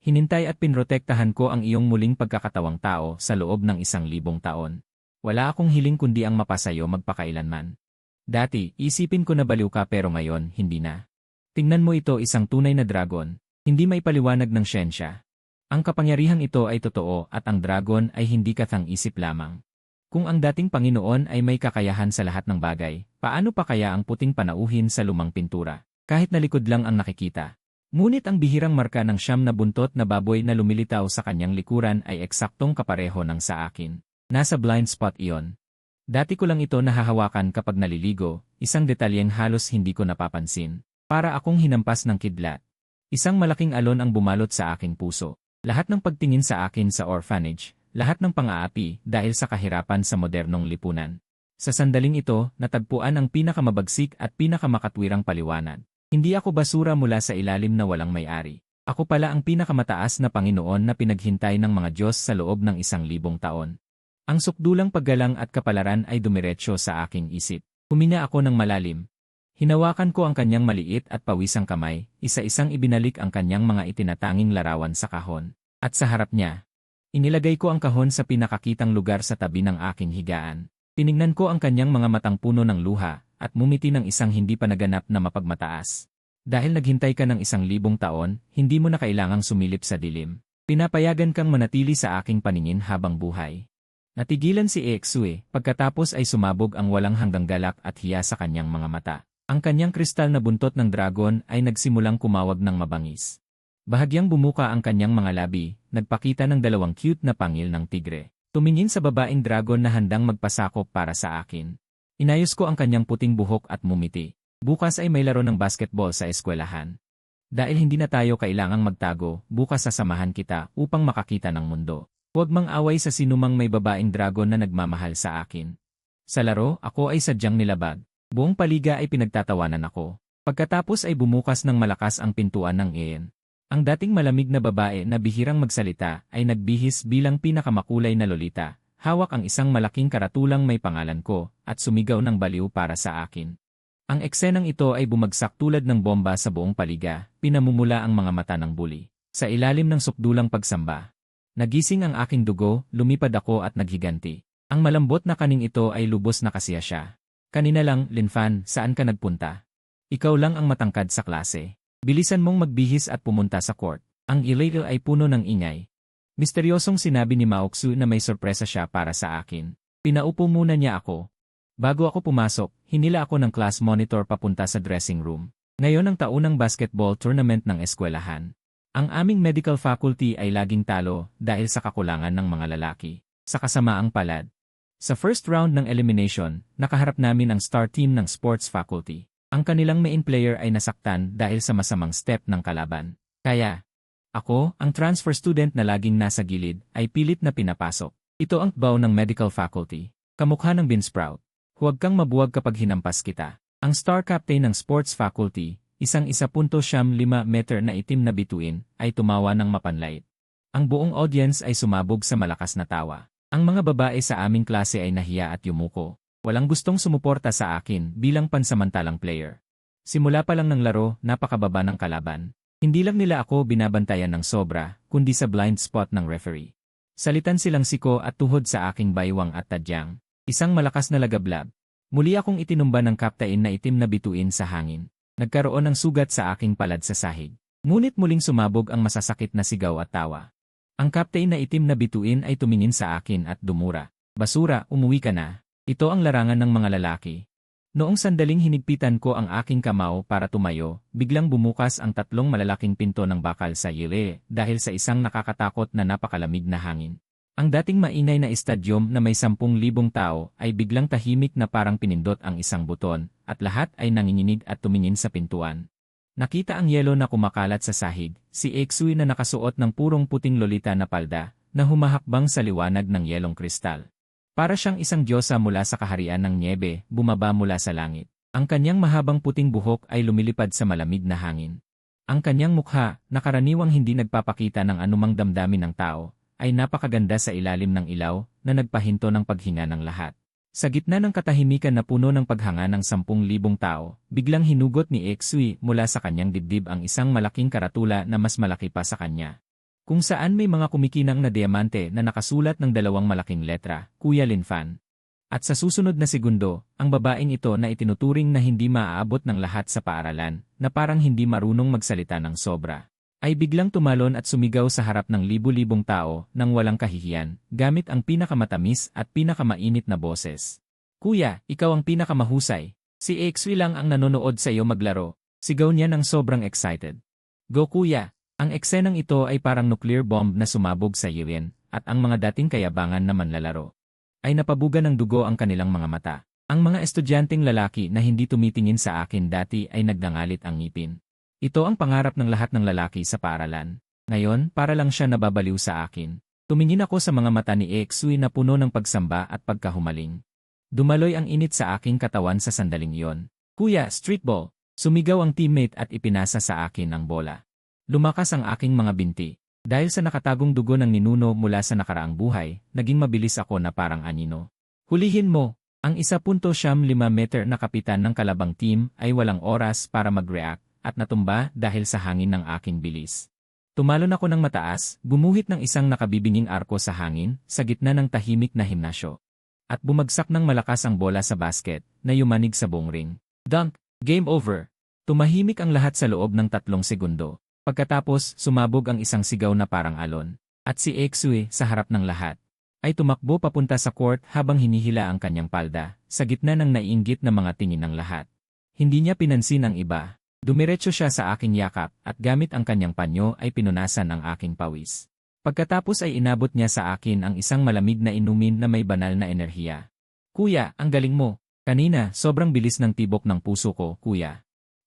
Hinintay at pinrotektahan ko ang iyong muling pagkakatawang tao sa loob ng 1,000 taon. Wala akong hiling kundi ang mapasayo magpakailanman. Dati, isipin ko na baliw ka pero ngayon, hindi na. Tingnan mo ito isang tunay na dragon, hindi maipaliwanag ng siyensya. Ang kapangyarihang ito ay totoo at ang dragon ay hindi kathang-isip lamang. Kung ang dating Panginoon ay may kakayahan sa lahat ng bagay, paano pa kaya ang puting panauhin sa lumang pintura? Kahit na likod lang ang nakikita. Ngunit ang bihirang marka ng siyam na buntot na baboy na lumilitaw sa kanyang likuran ay eksaktong kapareho ng sa akin. Nasa blind spot iyon. Dati ko lang ito nahahawakan kapag naliligo, isang detalyeng halos hindi ko napapansin. Para akong hinampas ng kidlat. Isang malaking alon ang bumalot sa aking puso. Lahat ng pagtingin sa akin sa orphanage, lahat ng pang-aapi dahil sa kahirapan sa modernong lipunan. Sa sandaling ito, natagpuan ang pinakamabagsik at pinakamakatwirang paliwanag. Hindi ako basura mula sa ilalim na walang may-ari. Ako pala ang pinakamataas na Panginoon na pinaghintay ng mga Diyos sa loob ng 1,000 taon. Ang sukdulang paggalang at kapalaran ay dumiretso sa aking isip. Huminga ako ng malalim. Hinawakan ko ang kanyang maliit at pawisang kamay, isa-isang ibinalik ang kanyang mga itinatanging larawan sa kahon. At sa harap niya, inilagay ko ang kahon sa pinakakitang lugar sa tabi ng aking higaan. Tiningnan ko ang kanyang mga matang puno ng luha, at mumiti ng isang hindi pa naganap na mapagmataas. Dahil naghintay ka ng 1,000 taon, hindi mo na kailangang sumilip sa dilim. Pinapayagan kang manatili sa aking paningin habang buhay. Natigilan si Exue, pagkatapos ay sumabog ang walang hanggang galak at hiya sa kanyang mga mata. Ang kanyang kristal na buntot ng dragon ay nagsimulang kumawag ng mabangis. Bahagyang bumuka ang kanyang mga labi, nagpakita ng 2 cute na pangil ng tigre. Tumingin sa babaeng dragon na handang magpasakop para sa akin. Inayos ko ang kanyang puting buhok at mumiti. Bukas ay may laro ng basketball sa eskwelahan. Dahil hindi na tayo kailangang magtago, bukas sasamahan kita upang makakita ng mundo. Huwag mang away sa sinumang may babaeng dragon na nagmamahal sa akin. Sa laro, ako ay sadyang nilabag. Buong paliga ay pinagtatawanan ako. Pagkatapos ay bumukas ng malakas ang pintuan ng Ian. Ang dating malamig na babae na bihirang magsalita ay nagbihis bilang pinakamakulay na lolita. Hawak ang isang malaking karatulang may pangalan ko at sumigaw ng baliw para sa akin. Ang eksenang ito ay bumagsak tulad ng bomba sa buong paliga, pinamumula ang mga mata ng bully. Sa ilalim ng sukdulang pagsamba. Nagising ang aking dugo, lumipad ako at naghiganti. Ang malambot na kaning ito ay lubos na kasiya siya. Kanina lang, Linfan, saan ka nagpunta? Ikaw lang ang matangkad sa klase. Bilisan mong magbihis at pumunta sa court. Ang ilail ay puno ng ingay. Misteryosong sinabi ni Maoksu na may sorpresa siya para sa akin. Pinaupo muna niya ako. Bago ako pumasok, hinila ako ng class monitor papunta sa dressing room. Ngayon ang taunang basketball tournament ng eskwelahan. Ang aming medical faculty ay laging talo dahil sa kakulangan ng mga lalaki. Sa kasamaang palad. Sa first round ng elimination, nakaharap namin ang star team ng sports faculty. Ang kanilang main player ay nasaktan dahil sa masamang step ng kalaban. Kaya, ako, ang transfer student na laging nasa gilid, ay pilit na pinapasok. Ito ang baw ng medical faculty. Kamukha ng beansprout. Huwag kang mabuwag kapag hinampas kita. Ang star captain ng sports faculty, isang 1.5 meter na itim na bituin, ay tumawa ng mapanlait. Ang buong audience ay sumabog sa malakas na tawa. Ang mga babae sa aming klase ay nahiya at yumuko. Walang gustong sumuporta sa akin bilang pansamantalang player. Simula pa lang ng laro, napakababa ng kalaban. Hindi lang nila ako binabantayan ng sobra, kundi sa blind spot ng referee. Salitan silang siko at tuhod sa aking baywang at tadyang. Isang malakas na lagablab. Muli akong itinumba ng kaptain na itim na bituin sa hangin. Nagkaroon ng sugat sa aking palad sa sahig. Ngunit muling sumabog ang masasakit na sigaw at tawa. Ang kaptain na itim na bituin ay tumingin sa akin at dumura. Basura, umuwi ka na. Ito ang larangan ng mga lalaki. Noong sandaling hinigpitan ko ang aking kamao para tumayo, biglang bumukas ang 3 malalaking pinto ng bakal sa Yile dahil sa isang nakakatakot na napakalamig na hangin. Ang dating mainay na estadyum na may 10,000 tao ay biglang tahimik na parang pinindot ang isang buton at lahat ay nanginginig at tumingin sa pintuan. Nakita ang yelo na kumakalat sa sahig, si Exui na nakasuot ng purong puting lolita na palda, na humahakbang sa liwanag ng yelong kristal. Para siyang isang diyosa mula sa kaharian ng niebe, bumaba mula sa langit. Ang kanyang mahabang puting buhok ay lumilipad sa malamig na hangin. Ang kanyang mukha, na karaniwang hindi nagpapakita ng anumang damdamin ng tao, ay napakaganda sa ilalim ng ilaw na nagpahinto ng paghinga ng lahat. Sa gitna ng katahimikan na puno ng paghanga ng 10,000 tao, biglang hinugot ni Exui mula sa kanyang dibdib ang isang malaking karatula na mas malaki pa sa kanya. Kung saan may mga kumikinang na diamante na nakasulat ng 2 malaking letra, Kuya Linfan. At sa susunod na segundo, ang babaeng ito na itinuturing na hindi maaabot ng lahat sa paaralan, na parang hindi marunong magsalita ng sobra, ay biglang tumalon at sumigaw sa harap ng libu-libong tao nang walang kahihiyan, gamit ang pinakamatamis at pinakamainit na boses. "Kuya, ikaw ang pinakamahusay. Si Exui lang ang nanonood sa iyo maglaro." Sigaw niya ng sobrang excited. "Go kuya!" Ang eksenang ito ay parang nuclear bomb na sumabog sa Yuen, at ang mga dating kayabangan na manlalaro ay napabuga ng dugo ang kanilang mga mata. Ang mga estudyanteng lalaki na hindi tumitingin sa akin dati ay nagdangalit ang ngipin. Ito ang pangarap ng lahat ng lalaki sa paaralan. Ngayon, para lang siya nababaliw sa akin. Tumingin ako sa mga mata ni Exui na puno ng pagsamba at pagkahumaling. Dumaloy ang init sa aking katawan sa sandaling iyon. "Kuya, streetball!" Sumigaw ang teammate at ipinasa sa akin ang bola. Lumakas ang aking mga binti. Dahil sa nakatagong dugo ng ninuno mula sa nakaraang buhay, naging mabilis ako na parang anino. "Hulihin mo!" Ang 1.5 meter na kapitan ng kalabang team ay walang oras para mag-react at natumba dahil sa hangin ng aking bilis. Tumalon ako ng mataas, gumuhit ng isang nakabibinging arko sa hangin, sa gitna ng tahimik na himnasyo. At bumagsak ng malakas ang bola sa basket, na yumanig sa buong ring. Dunk! Game over! Tumahimik ang lahat sa loob ng 3 segundo. Pagkatapos, sumabog ang isang sigaw na parang alon. At si Exui, sa harap ng lahat, ay tumakbo papunta sa court habang hinihila ang kanyang palda, sa gitna ng naiinggit na mga tingin ng lahat. Hindi niya pinansin ang iba. Dumiretso siya sa aking yakap at gamit ang kanyang panyo ay pinunasan ang aking pawis. Pagkatapos ay inabot niya sa akin ang isang malamig na inumin na may banal na enerhiya. "Kuya, ang galing mo. Kanina, sobrang bilis ng tibok ng puso ko, kuya.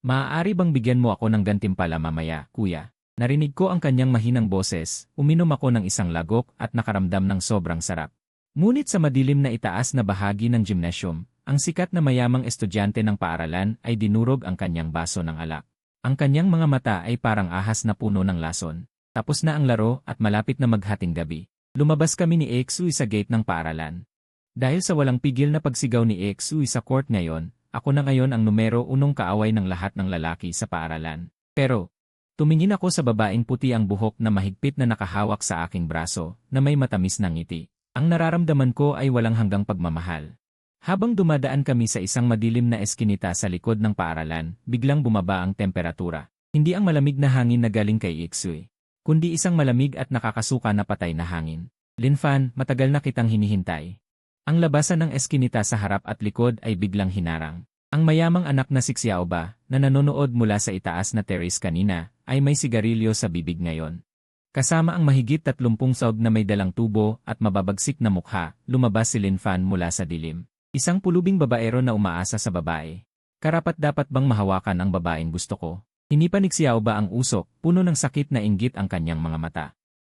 Maaari bang bigyan mo ako ng gantimpala mamaya, kuya?" Narinig ko ang kanyang mahinang boses, uminom ako ng isang lagok at nakaramdam ng sobrang sarap. Ngunit sa madilim na itaas na bahagi ng gymnasium, ang sikat na mayamang estudyante ng paaralan ay dinurog ang kanyang baso ng alak. Ang kanyang mga mata ay parang ahas na puno ng lason. Tapos na ang laro at malapit na maghating gabi. Lumabas kami ni Exui sa gate ng paaralan. Dahil sa walang pigil na pagsigaw ni Exui sa court ngayon, ako na ngayon ang numero 1 kaaway ng lahat ng lalaki sa paaralan. Pero, tumingin ako sa babaeng puti ang buhok na mahigpit na nakahawak sa aking braso, na may matamis na ngiti. Ang nararamdaman ko ay walang hanggang pagmamahal. Habang dumadaan kami sa isang madilim na eskinita sa likod ng paaralan, biglang bumaba ang temperatura. Hindi ang malamig na hangin na galing kay Exui, kundi isang malamig at nakakasuka na patay na hangin. "Linfan, matagal na kitang hinihintay." Ang labasan ng eskinita sa harap at likod ay biglang hinarang. Ang mayamang anak na si Xiaoba, na nanonood mula sa itaas na terrace kanina, ay may sigarilyo sa bibig ngayon. Kasama ang mahigit 30 saug na may dalang tubo at mababagsik na mukha, lumabas si Linfan mula sa dilim. Isang pulubing babaero na umaasa sa babae. Karapat-dapat bang mahawakan ang babaeng gusto ko? Hinipan ni Xiaoba ang usok, puno ng sakit na inggit ang kanyang mga mata.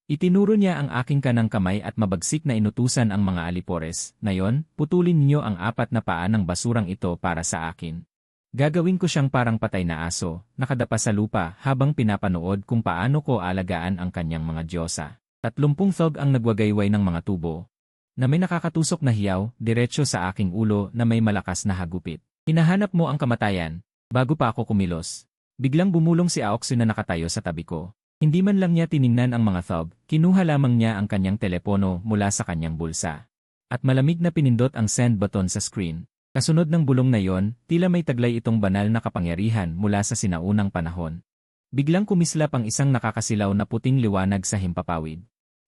Itinuro niya ang aking kanang kamay at mabagsik na inutusan ang mga alipores. "Ngayon, putulin niyo ang 4 na paa ng basurang ito para sa akin." Gagawin ko siyang parang patay na aso, nakadapa sa lupa habang pinapanood kung paano ko alagaan ang kanyang mga diyosa. 30 thug ang nagwagayway ng mga tubo, na may nakakatusok na hiyaw, diretso sa aking ulo na may malakas na hagupit. "Hinahanap mo ang kamatayan." Bago pa ako kumilos, biglang bumulong si Aoxu na nakatayo sa tabi ko. Hindi man lang niya tiningnan ang mga thug, kinuha lamang niya ang kanyang telepono mula sa kanyang bulsa. At malamig na pinindot ang send button sa screen. Kasunod ng bulong na yon, tila may taglay itong banal na kapangyarihan mula sa sinaunang panahon. Biglang kumislap ang isang nakakasilaw na puting liwanag sa himpapawid.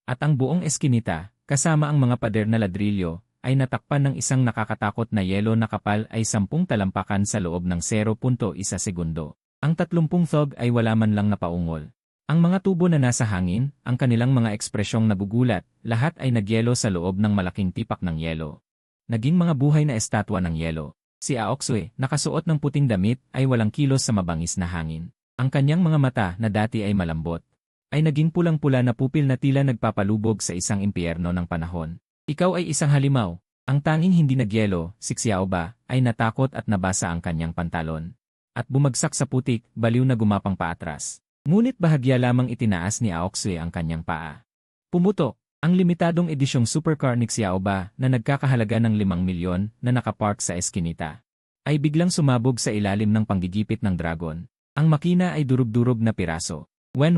At ang buong eskinita, kasama ang mga pader na ladrilyo, ay natakpan ng isang nakakatakot na yelo na kapal ay 10 talampakan sa loob ng 0.1 segundo. Ang 30 thug ay wala man lang napaungol. Ang mga tubo na nasa hangin, ang kanilang mga ekspresyong nagugulat, lahat ay nagyelo sa loob ng malaking tipak ng yelo. Naging mga buhay na estatwa ng yelo. Si Aoxue, nakasuot ng puting damit, ay walang kilos sa mabangis na hangin. Ang kanyang mga mata na dati ay malambot, ay naging pulang-pula na pupil na tila nagpapalubog sa isang impyerno ng panahon. "Ikaw ay isang halimaw." Ang tanging hindi nagyelo, si Xiaoba, ay natakot at nabasa ang kanyang pantalon. At bumagsak sa putik, baliw na gumapang paatras. Ngunit bahagya lamang itinaas ni Aoxue ang kanyang paa. Pumutok. Ang limitadong edisyong supercar ni Xiaoba na nagkakahalaga ng 5 milyon na nakapark sa eskinita, ay biglang sumabog sa ilalim ng panggigipit ng dragon. Ang makina ay durug-durog na piraso. Wen.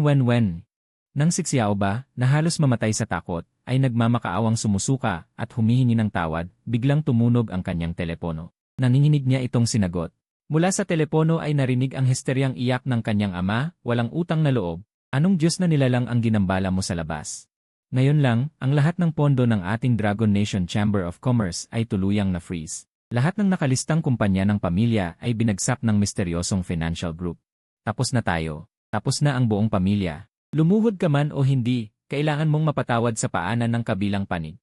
Nang si Xiaoba, na halos mamatay sa takot, ay nagmamakaawang sumusuka at humihingi ng tawad, biglang tumunog ang kanyang telepono. Nanginginig niya itong sinagot. Mula sa telepono ay narinig ang histeryang iyak ng kanyang ama, walang utang na loob. Anong Diyos na nilalang ang ginambala mo sa labas? Ngayon lang, ang lahat ng pondo ng ating Dragon Nation Chamber of Commerce ay tuluyang na-freeze. Lahat ng nakalistang kumpanya ng pamilya ay binagsak ng misteryosong financial group. Tapos na tayo. Tapos na ang buong pamilya. Lumuhod ka man o hindi, kailangan mong mapatawad sa paanan ng kabilang panig.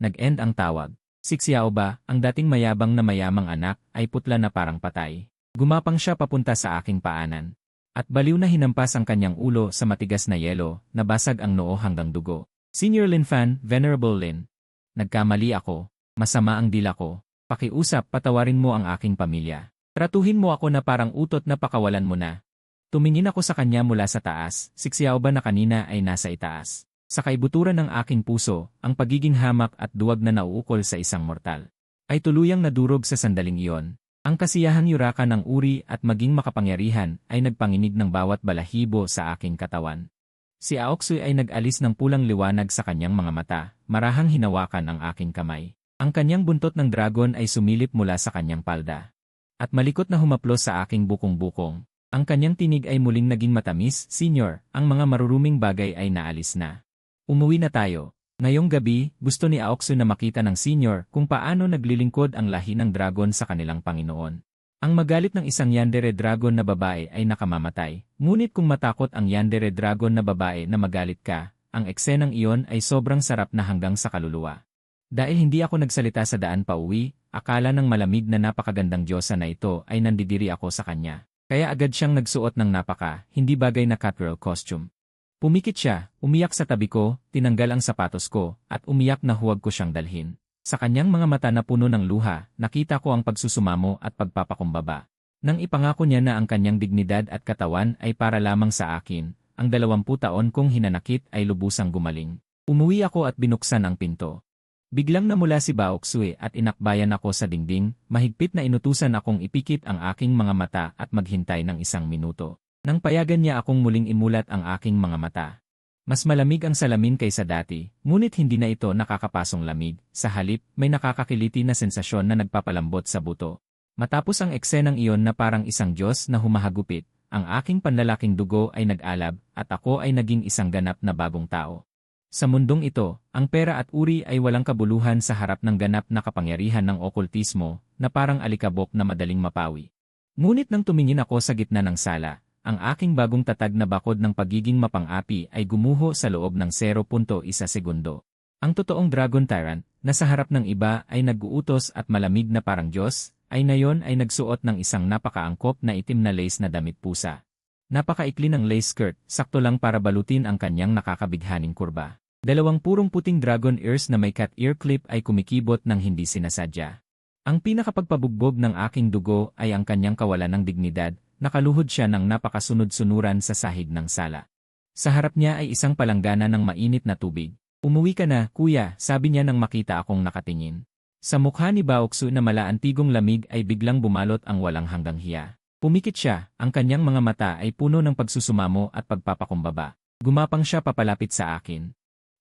Nag-end ang tawag. Si Xiao Ba, ang dating mayabang na mayamang anak, ay putla na parang patay. Gumapang siya papunta sa aking paanan. At baliw na hinampas ang kanyang ulo sa matigas na yelo, nabasag ang noo hanggang dugo. Senior Lin Fan, Venerable Lin. Nagkamali ako. Masama ang dila ko. Pakiusap, patawarin mo ang aking pamilya. Tratuhin mo ako na parang utot na pakawalan mo na. Tumingin ako sa kanya mula sa taas, si Xiao Ba na kanina ay nasa itaas. Sa kaibuturan ng aking puso, ang pagiging hamak at duwag na nauukol sa isang mortal ay tuluyang nadurog sa sandaling iyon. Ang kasiyahang yuraka ng uri at maging makapangyarihan ay nagpanginig ng bawat balahibo sa aking katawan. Si Aoksui ay nag-alis ng pulang liwanag sa kanyang mga mata, marahang hinawakan ang aking kamay. Ang kanyang buntot ng dragon ay sumilip mula sa kanyang palda. At malikot na humaplos sa aking bukong-bukong. Ang kanyang tinig ay muling naging matamis, Senyor, ang mga maruruming bagay ay naalis na. Umuwi na tayo. Ngayong gabi, gusto ni Aoksui na makita ng Senyor kung paano naglilingkod ang lahi ng dragon sa kanilang Panginoon. Ang magalit ng isang Yandere Dragon na babae ay nakamamatay, ngunit kung matakot ang Yandere Dragon na babae na magalit ka, ang eksenang iyon ay sobrang sarap na hanggang sa kaluluwa. Dahil hindi ako nagsalita sa daan pauwi, akala ng malamig na napakagandang Diyosa na ito ay nandidiri ako sa kanya. Kaya agad siyang nagsuot ng hindi bagay na catgirl costume. Pumikit siya, umiyak sa tabi ko, tinanggal ang sapatos ko, at umiyak na huwag ko siyang dalhin. Sa kanyang mga mata na puno ng luha, nakita ko ang pagsusumamo at pagpapakumbaba. Nang ipangako niya na ang kanyang dignidad at katawan ay para lamang sa akin, ang 20 taon kong hinanakit ay lubusang gumaling. Umuwi ako at binuksan ang pinto. Biglang namula si Baoksui at inakbayan ako sa dingding, mahigpit na inutusan akong ipikit ang aking mga mata at maghintay ng 1 minuto. Nang payagan niya akong muling imulat ang aking mga mata. Mas malamig ang salamin kaysa dati, ngunit hindi na ito nakakapasong lamig, sa halip may nakakakiliti na sensasyon na nagpapalambot sa buto. Matapos ang eksenang iyon na parang isang Diyos na humahagupit, ang aking panlalaking dugo ay nag-alab at ako ay naging isang ganap na bagong tao. Sa mundong ito, ang pera at uri ay walang kabuluhan sa harap ng ganap na kapangyarihan ng okultismo na parang alikabok na madaling mapawi. Ngunit nang tumingin ako sa gitna ng sala, ang aking bagong tatag na bakod ng pagiging mapang-api ay gumuho sa loob ng 0.1 segundo. Ang totoong Dragon Tyrant, na sa harap ng iba ay nag-uutos at malamig na parang Diyos, ay ngayon ay nagsuot ng isang napakaangkop na itim na lace na damit pusa. Napakaikli ng lace skirt, sakto lang para balutin ang kanyang nakakabighaning kurba. 2 purong puting dragon ears na may cat ear clip ay kumikibot ng hindi sinasadya. Ang pinakapagpabugbog ng aking dugo ay ang kanyang kawalan ng dignidad, nakaluhod siya ng napakasunod-sunuran sa sahig ng sala. Sa harap niya ay isang palanggana ng mainit na tubig. Umuwi ka na, kuya, sabi niya nang makita akong nakatingin. Sa mukha ni Baoksui na malaantigong lamig ay biglang bumalot ang walang hanggang hiya. Pumikit siya, ang kanyang mga mata ay puno ng pagsusumamo at pagpapakumbaba. Gumapang siya papalapit sa akin.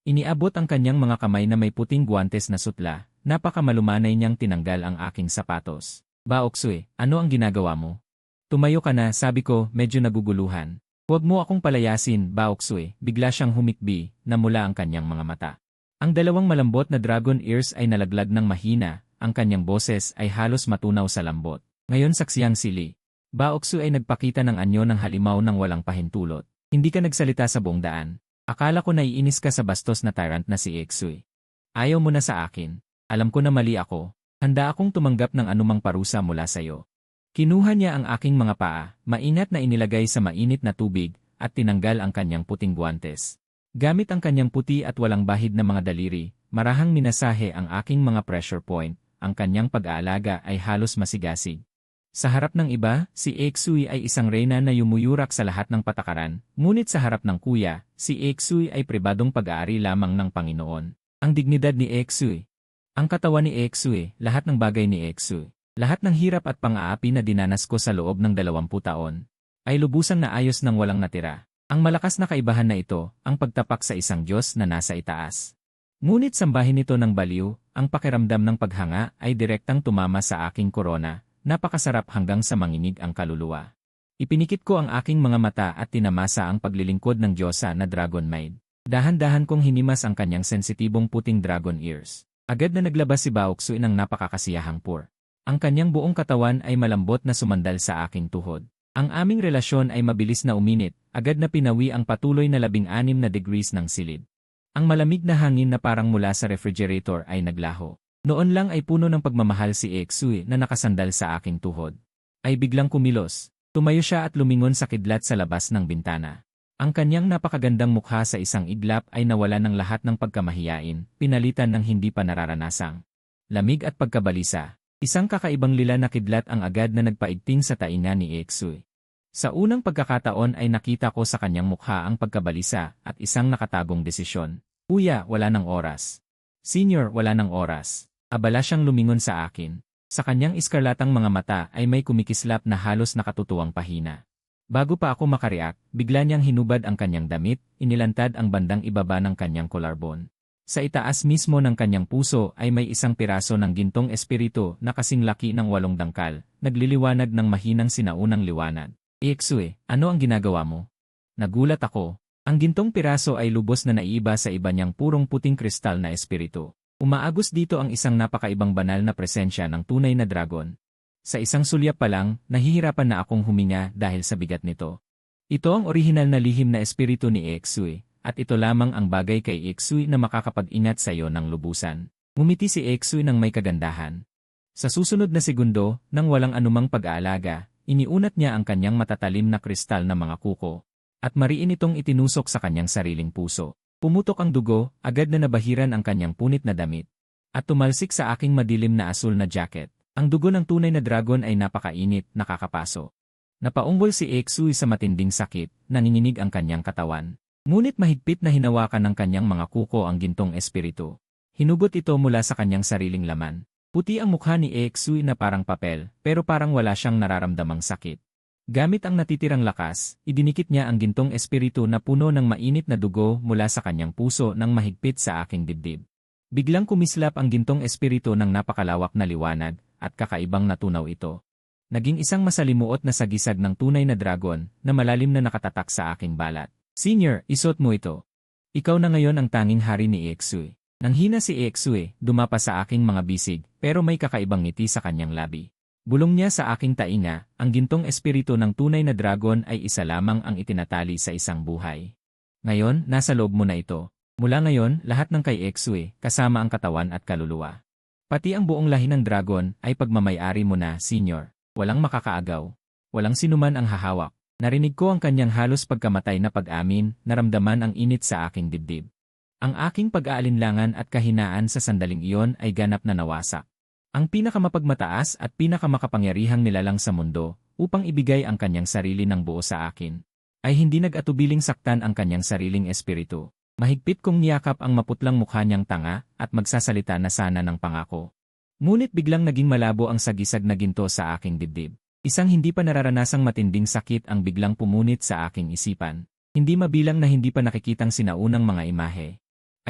Iniabot ang kanyang mga kamay na may puting guwantes na sutla, napakamalumanay niyang tinanggal ang aking sapatos. Baoksui, ano ang ginagawa mo? Tumayo ka na, sabi ko, medyo naguguluhan. Huwag mo akong palayasin, Baoksui, bigla siyang humikbi, na mula ang kanyang mga mata. Ang 2 malambot na dragon ears ay nalaglag ng mahina, ang kanyang boses ay halos matunaw sa lambot. Ngayon saksiyang sili. Baoksui ay nagpakita ng anyo ng halimaw ng walang pahintulot. Hindi ka nagsalita sa buong daan. Akala ko naiinis ka sa bastos na tyrant na si Aoksui. Ayaw mo na sa akin. Alam ko na mali ako. Handa akong tumanggap ng anumang parusa mula sa iyo. Kinuha niya ang aking mga paa, maingat na inilagay sa mainit na tubig, at tinanggal ang kanyang puting guwantes. Gamit ang kanyang puti at walang bahid na mga daliri, marahang minasahe ang aking mga pressure point, ang kanyang pag-aalaga ay halos masigasig. Sa harap ng iba, si Aoksui ay isang reyna na yumuyurak sa lahat ng patakaran, ngunit sa harap ng kuya, si Aoksui ay pribadong pag-aari lamang ng Panginoon. Ang dignidad ni Aoksui. Ang katawan ni Aoksui, lahat ng bagay ni Aoksui, lahat ng hirap at pang-aapi na dinanas ko sa loob ng 20 taon, ay lubusang naayos ng walang natira. Ang malakas na kaibahan na ito, ang pagtapak sa isang Diyos na nasa itaas. Ngunit sambahin ito ng baliw, ang pakiramdam ng paghanga ay direktang tumama sa aking korona, napakasarap hanggang sa manginig ang kaluluwa. Ipinikit ko ang aking mga mata at tinamasa ang paglilingkod ng Diyosa na Dragon Maid. Dahan-dahan kong hinimas ang kanyang sensitibong puting dragon ears. Agad na naglabas si Baoxue ng napakakasiyahang pur. Ang kanyang buong katawan ay malambot na sumandal sa aking tuhod. Ang aming relasyon ay mabilis na uminit, agad na pinawi ang patuloy na 16 na degrees ng silid. Ang malamig na hangin na parang mula sa refrigerator ay naglaho. Noon lang ay puno ng pagmamahal si Baoxue na nakasandal sa aking tuhod. Ay biglang kumilos. Tumayo siya at lumingon sa kidlat sa labas ng bintana. Ang kanyang napakagandang mukha sa isang iglap ay nawala ng lahat ng pagkamahiyain, pinalitan ng hindi pa nararanasang lamig at pagkabalisa. Isang kakaibang lila na kidlat ang agad na nagpaigting sa tainga ni Baoxue. Sa unang pagkakataon ay nakita ko sa kanyang mukha ang pagkabalisa at isang nakatagong desisyon. Kuya, wala ng oras. Senior, wala ng oras. Abala siyang lumingon sa akin. Sa kanyang iskarlatang mga mata ay may kumikislap na halos nakatutuwang pahina. Bago pa ako makareact, bigla niyang hinubad ang kanyang damit, inilantad ang bandang ibaba ng kanyang collarbone. Sa itaas mismo ng kanyang puso ay may isang piraso ng gintong espiritu na kasing laki ng 8 dangkal, nagliliwanag ng mahinang sinaunang liwanag. Baoxue, ano ang ginagawa mo? Nagulat ako. Ang gintong piraso ay lubos na naiiba sa iba niyang purong puting kristal na espiritu. Umaagos dito ang isang napakaibang banal na presensya ng tunay na dragon. Sa isang sulyap pa lang, nahihirapan na akong huminga dahil sa bigat nito. Ito ang orihinal na lihim na espiritu ni Baoxue, at ito lamang ang bagay kay Baoxue na makakapag-ingat sa iyo ng lubusan. Ngumiti si Baoxue ng may kagandahan. Sa susunod na segundo, nang walang anumang pag-aalaga, iniunat niya ang kanyang matatalim na kristal na mga kuko, at mariin itong itinusok sa kanyang sariling puso. Pumutok ang dugo, agad na nabahiran ang kanyang punit na damit, at tumalsik sa aking madilim na asul na jacket. Ang dugo ng tunay na dragon ay napakainit, nakakapaso. Napaunggol si Baoxue sa matinding sakit, nanginginig ang kanyang katawan. Ngunit mahigpit na hinawakan ng kanyang mga kuko ang gintong espiritu. Hinugot ito mula sa kanyang sariling laman. Puti ang mukha ni Baoxue na parang papel, pero parang wala siyang nararamdamang sakit. Gamit ang natitirang lakas, idinikit niya ang gintong espiritu na puno ng mainit na dugo mula sa kanyang puso nang mahigpit sa aking dibdib. Biglang kumislap ang gintong espiritu ng napakalawak na liwanag, at kakaibang natunaw ito. Naging isang masalimuot na sagisag ng tunay na dragon na malalim na nakatatak sa aking balat. Senior, isuot mo ito. Ikaw na ngayon ang tanging hari ni Baoxue. Nang hina si Baoxue, dumapa sa aking mga bisig, pero may kakaibang ngiti sa kanyang labi. Bulong niya sa aking tainga, ang gintong espiritu ng tunay na dragon ay isa lamang ang itinatali sa isang buhay. Ngayon, nasa loob mo na ito. Mula ngayon, lahat ng kay Baoxue, kasama ang katawan at kaluluwa. Pati ang buong lahi ng dragon ay pagmamayari mo na, Senior. Walang makakaagaw. Walang sinuman ang hahawak. Narinig ko ang kanyang halos pagkamatay na pag-amin, naramdaman ang init sa aking dibdib. Ang aking pag-aalinlangan at kahinaan sa sandaling iyon ay ganap na nawasak. Ang pinakamapagmataas at pinakamakapangyarihang nilalang sa mundo, upang ibigay ang kanyang sarili ng buo sa akin, ay hindi nag-atubiling saktan ang kanyang sariling espiritu. Mahigpit kong niyakap ang maputlang mukha niyang tanga at magsasalita na sana ng pangako. Ngunit biglang naging malabo ang sagisag na ginto sa aking dibdib. Isang hindi pa nararanasang matinding sakit ang biglang pumunit sa aking isipan. Hindi mabilang na hindi pa nakikitang sinaunang mga imahe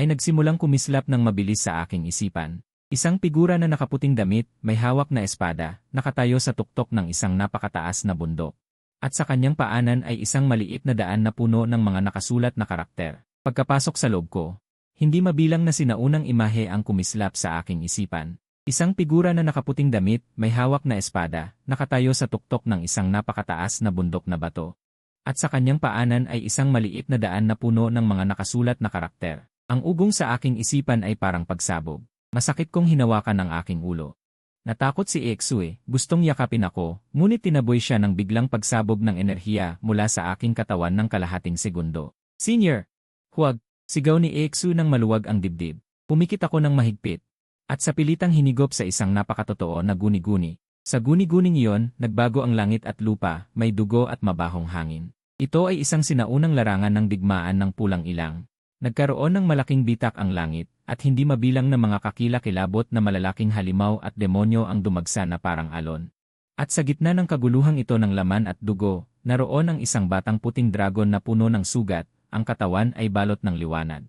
ay nagsimulang kumislap ng mabilis sa aking isipan. Isang figura na nakaputing damit, may hawak na espada, nakatayo sa tuktok ng isang napakataas na bundok. At sa kanyang paanan ay isang maliit na daan na puno ng mga nakasulat na karakter. Pagkapasok sa loob ko, hindi mabilang na sinaunang imahe ang kumislap sa aking isipan. Isang figura na nakaputing damit, may hawak na espada, nakatayo sa tuktok ng isang napakataas na bundok na bato. At sa kanyang paanan ay isang maliit na daan na puno ng mga nakasulat na karakter. Ang ugong sa aking isipan ay parang pagsabog. Masakit kong hinawakan ang aking ulo. Natakot si Baoxue, gustong yakapin ako, ngunit tinaboy siya ng biglang pagsabog ng enerhiya mula sa aking katawan ng kalahating segundo. Senior! Huwag! Sigaw ni Baoxue nang maluwag ang dibdib. Pumikit ako ng mahigpit. At sa pilitang hinigop sa isang napakatotoo na guni-guni. Sa guni-guning iyon, nagbago ang langit at lupa, may dugo at mabahong hangin. Ito ay isang sinaunang larangan ng digmaan ng pulang ilang. Nagkaroon ng malaking bitak ang langit, at hindi mabilang na mga kakilakilabot na malalaking halimaw at demonyo ang dumagsa na parang alon. At sa gitna ng kaguluhang ito ng laman at dugo, naroon ang isang batang puting dragon na puno ng sugat, ang katawan ay balot ng liwanag.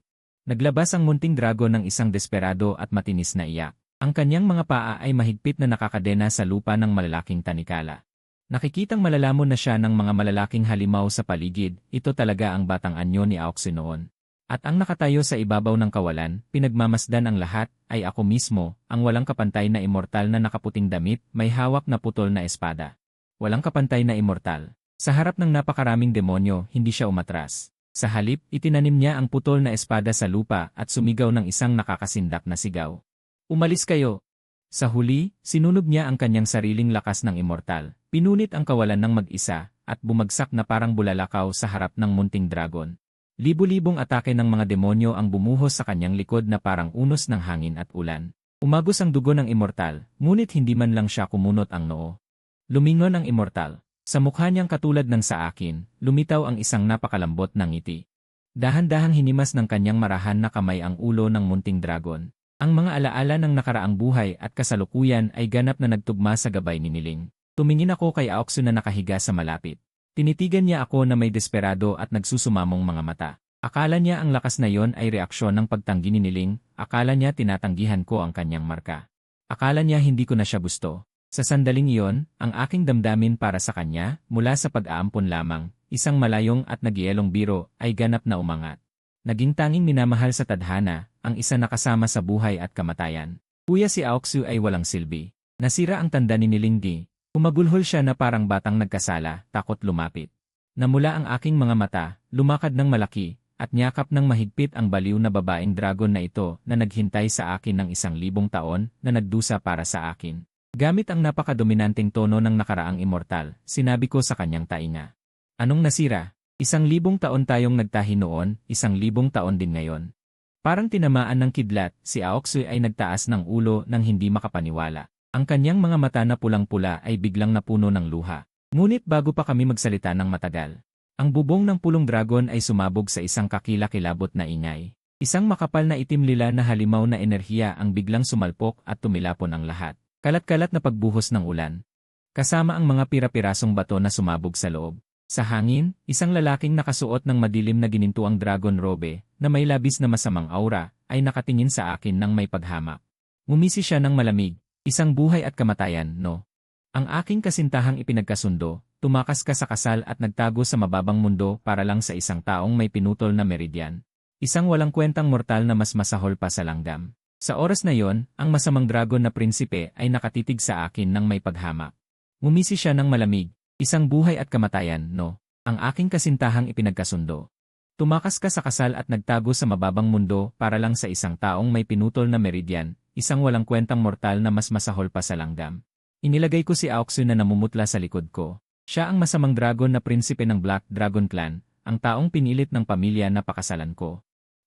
Naglabas ang munting dragon ng isang desperado at matinis na iyak. Ang kanyang mga paa ay mahigpit na nakakadena sa lupa ng malalaking tanikala. Nakikitang malalamon na siya ng mga malalaking halimaw sa paligid, ito talaga ang batang anyo ni Aoxu noon. At ang nakatayo sa ibabaw ng kawalan, pinagmamasdan ang lahat, ay ako mismo, ang walang kapantay na immortal na nakaputing damit, may hawak na putol na espada. Walang kapantay na immortal. Sa harap ng napakaraming demonyo, hindi siya umatras. Sa halip, itinanim niya ang putol na espada sa lupa at sumigaw ng isang nakakasindak na sigaw. Umalis kayo! Sa huli, sinunog niya ang kanyang sariling lakas ng immortal, pinunit ang kawalan ng mag-isa, at bumagsak na parang bulalakaw sa harap ng munting dragon. Libu-libong atake ng mga demonyo ang bumuhos sa kanyang likod na parang unos ng hangin at ulan. Umagos ang dugo ng immortal, ngunit hindi man lang siya kumunot ang noo. Lumingon ang immortal. Sa mukha niyang katulad ng sa akin, lumitaw ang isang napakalambot na ngiti. Dahan-dahang hinimas ng kanyang marahan na kamay ang ulo ng munting dragon. Ang mga alaala ng nakaraang buhay at kasalukuyan ay ganap na nagtugma sa gabay ni Niling. Tumingin ako kay Aoxu na nakahiga sa malapit. Tinitigan niya ako na may desperado at nagsusumamong mga mata. Akala niya ang lakas na yon ay reaksyon ng pagtanggi ni Niling, akala niya tinatanggihan ko ang kanyang marka. Akala niya hindi ko na siya gusto. Sa sandaling iyon, ang aking damdamin para sa kanya, mula sa pag-aampon lamang, isang malayong at nagyelong biro, ay ganap na umangat. Naging tanging minamahal sa tadhana, ang isa na kasama sa buhay at kamatayan. Kuya si Aoxu ay walang silbi. Nasira ang tanda ni Nilinggi. Kumagulhol siya na parang batang nagkasala, takot lumapit. Namula ang aking mga mata, lumakad ng malaki, at niyakap ng mahigpit ang baliw na babaeng dragon na ito na naghintay sa akin ng 1,000 taon na nagdusa para sa akin. Gamit ang napakadominanteng tono ng nakaraang immortal, sinabi ko sa kanyang tainga. Anong nasira? 1,000 taon tayong nagtahi noon, 1,000 taon din ngayon. Parang tinamaan ng kidlat, si Aoxu ay nagtaas ng ulo nang hindi makapaniwala. Ang kanyang mga mata na pulang-pula ay biglang napuno ng luha. Ngunit bago pa kami magsalita ng matagal, ang bubong ng pulong dragon ay sumabog sa isang kakilakilabot na ingay. Isang makapal na itim-lila na halimaw na enerhiya ang biglang sumalpok at tumilapon ang lahat. Kalat-kalat na pagbuhos ng ulan. Kasama ang mga pira-pirasong bato na sumabog sa loob. Sa hangin, isang lalaking nakasuot ng madilim na ginintuang dragon robe, na may labis na masamang aura, ay nakatingin sa akin ng may paghamak. Ngumisi siya ng malamig, isang buhay at kamatayan, no? Ang aking kasintahang ipinagkasundo, tumakas ka sa kasal at nagtago sa mababang mundo para lang sa isang taong may pinutol na meridian. Isang walang kwentang mortal na mas masahol pa sa langgam. Sa oras na yon, ang masamang dragon na prinsipe ay nakatitig sa akin ng may paghamak. Ngumisi siya ng malamig. Isang buhay at kamatayan, no? Ang aking kasintahang ipinagkasundo. Tumakas ka sa kasal at nagtago sa mababang mundo para lang sa isang taong may pinutol na meridian, isang walang kwentang mortal na mas masahol pa sa langgam. Inilagay ko si Aoxu na namumutla sa likod ko. Siya ang masamang dragon na prinsipe ng Black Dragon Clan, ang taong pinilit ng pamilya na pakasalan ko.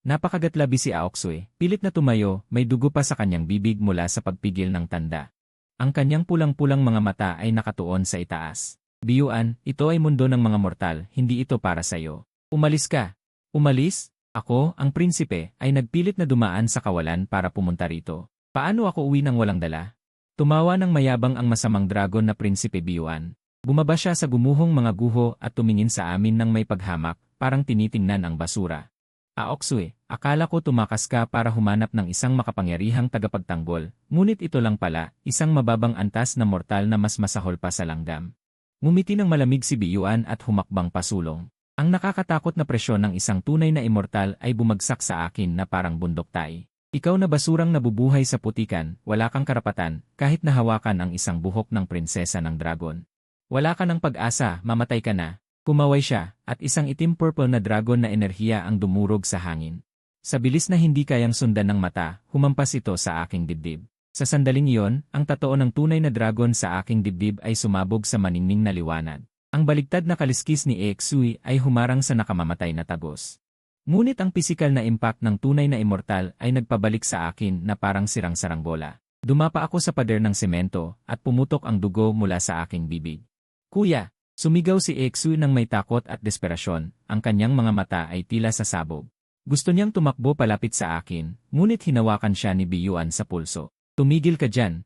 Napakagatlabi si Aoxu, pilit na tumayo, may dugo pa sa kanyang bibig mula sa pagpigil ng tanda. Ang kanyang pulang-pulang mga mata ay nakatuon sa itaas. Biyuan, ito ay mundo ng mga mortal, hindi ito para sa'yo. Umalis ka. Umalis? Ako, ang prinsipe, ay nagpilit na dumaan sa kawalan para pumunta rito. Paano ako uwi nang walang dala? Tumawa ng mayabang ang masamang dragon na prinsipe Biyuan. Bumaba siya sa gumuhong mga guho at tumingin sa amin ng may paghamak, parang tinitingnan ang basura. Aoxu, akala ko tumakas ka para humanap ng isang makapangyarihang tagapagtanggol, ngunit ito lang pala, isang mababang antas na mortal na mas masahol pa sa langgam. Ngumiti ng malamig si Biyuan at humakbang pasulong. Ang nakakatakot na presyon ng isang tunay na immortal ay bumagsak sa akin na parang bundoktay. Ikaw na basurang nabubuhay sa putikan, wala kang karapatan, kahit nahawakan ang isang buhok ng prinsesa ng dragon. Wala ka ng pag-asa, mamatay ka na. Kumaway siya, at isang itim-purple na dragon na enerhiya ang dumurog sa hangin. Sa bilis na hindi kayang sundan ng mata, humampas ito sa aking dibdib. Sa sandaling iyon, ang tatoo ng tunay na dragon sa aking dibdib ay sumabog sa maningning na liwanag. Ang baligtad na kaliskis ni Aoxu ay humarang sa nakamamatay na tagos. Ngunit ang pisikal na impact ng tunay na immortal ay nagpabalik sa akin na parang sirang-sarang bola. Dumapa ako sa pader ng semento at pumutok ang dugo mula sa aking bibig. Kuya! Sumigaw si Aoxu ng may takot at desperasyon, ang kanyang mga mata ay tila sasabog. Gusto niyang tumakbo palapit sa akin, ngunit hinawakan siya ni Biyuan sa pulso. Tumigil ka dyan.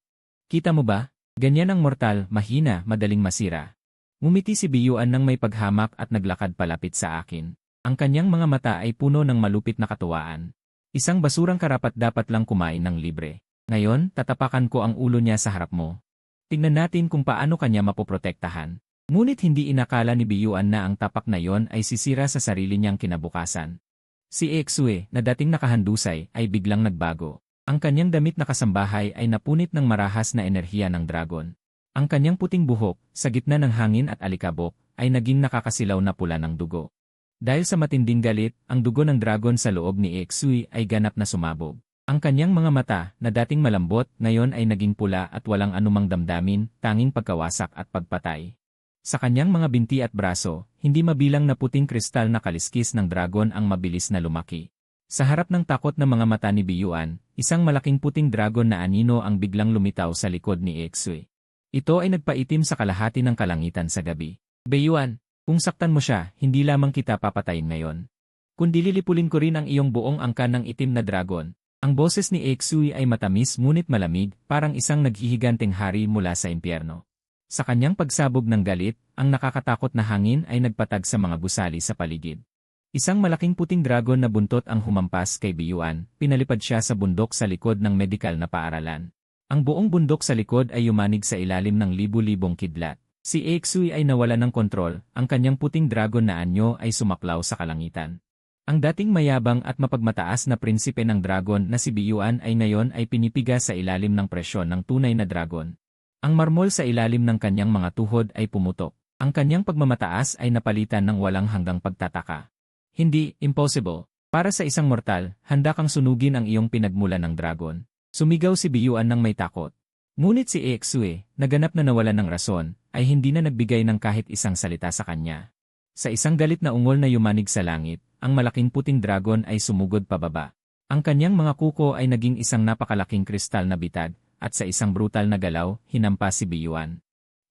Kita mo ba? Ganyan ang mortal, mahina, madaling masira. Ngumiti si Biyuan ng may paghamak at naglakad palapit sa akin. Ang kanyang mga mata ay puno ng malupit na katuwaan. Isang basurang karapat-dapat lang kumain ng libre. Ngayon, tatapakan ko ang ulo niya sa harap mo. Tingnan natin kung paano kanya mapoprotektahan. Ngunit hindi inakala ni Biyuan na ang tapak na yon ay sisira sa sarili niyang kinabukasan. Si Exue, na dating nakahandusay, ay biglang nagbago. Ang kanyang damit na kasambahay ay napunit ng marahas na enerhiya ng dragon. Ang kanyang puting buhok, sa gitna ng hangin at alikabok, ay naging nakakasilaw na pula ng dugo. Dahil sa matinding galit, ang dugo ng dragon sa loob ni Exue ay ganap na sumabog. Ang kanyang mga mata, na dating malambot, ngayon ay naging pula at walang anumang damdamin, tanging pagkawasak at pagpatay. Sa kanyang mga binti at braso, hindi mabilang na puting kristal na kaliskis ng dragon ang mabilis na lumaki. Sa harap ng takot na mga mata ni Biyuan, isang malaking puting dragon na anino ang biglang lumitaw sa likod ni Exue. Ito ay nagpaitim sa kalahati ng kalangitan sa gabi. Biyuan, kung saktan mo siya, hindi lamang kita papatayin ngayon. Kundi lilipulin ko rin ang iyong buong angkan ng itim na dragon. Ang boses ni Exue ay matamis ngunit malamig, parang isang naghihiganting hari mula sa impyerno. Sa kanyang pagsabog ng galit, ang nakakatakot na hangin ay nagpatag sa mga gusali sa paligid. Isang malaking puting dragon na buntot ang humampas kay Biyuan, pinalipad siya sa bundok sa likod ng medikal na paaralan. Ang buong bundok sa likod ay yumanig sa ilalim ng libu-libong kidlat. Si Exue ay nawala ng kontrol, ang kanyang puting dragon na anyo ay sumaklaw sa kalangitan. Ang dating mayabang at mapagmataas na prinsipe ng dragon na si Biyuan ay ngayon ay pinipiga sa ilalim ng presyon ng tunay na dragon. Ang marmol sa ilalim ng kanyang mga tuhod ay pumutok. Ang kanyang pagmamataas ay napalitan ng walang hanggang pagtataka. Hindi, impossible. Para sa isang mortal, handa kang sunugin ang iyong pinagmulan ng dragon. Sumigaw si Biyuan ng may takot. Ngunit si Exue, naganap na nawalan ng rason, ay hindi na nagbigay ng kahit isang salita sa kanya. Sa isang galit na ungol na yumanig sa langit, ang malaking puting dragon ay sumugod pababa. Ang kanyang mga kuko ay naging isang napakalaking kristal na bitag, at sa isang brutal na galaw, hinampas si Biyuan.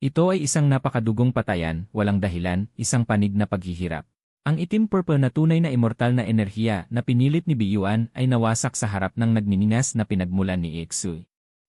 Ito ay isang napakadugong patayan, walang dahilan, isang panig na paghihirap. Ang itim-purple na tunay na immortal na enerhiya na pinilit ni Biyuan ay nawasak sa harap ng nagniningas na pinagmulan ni Exue.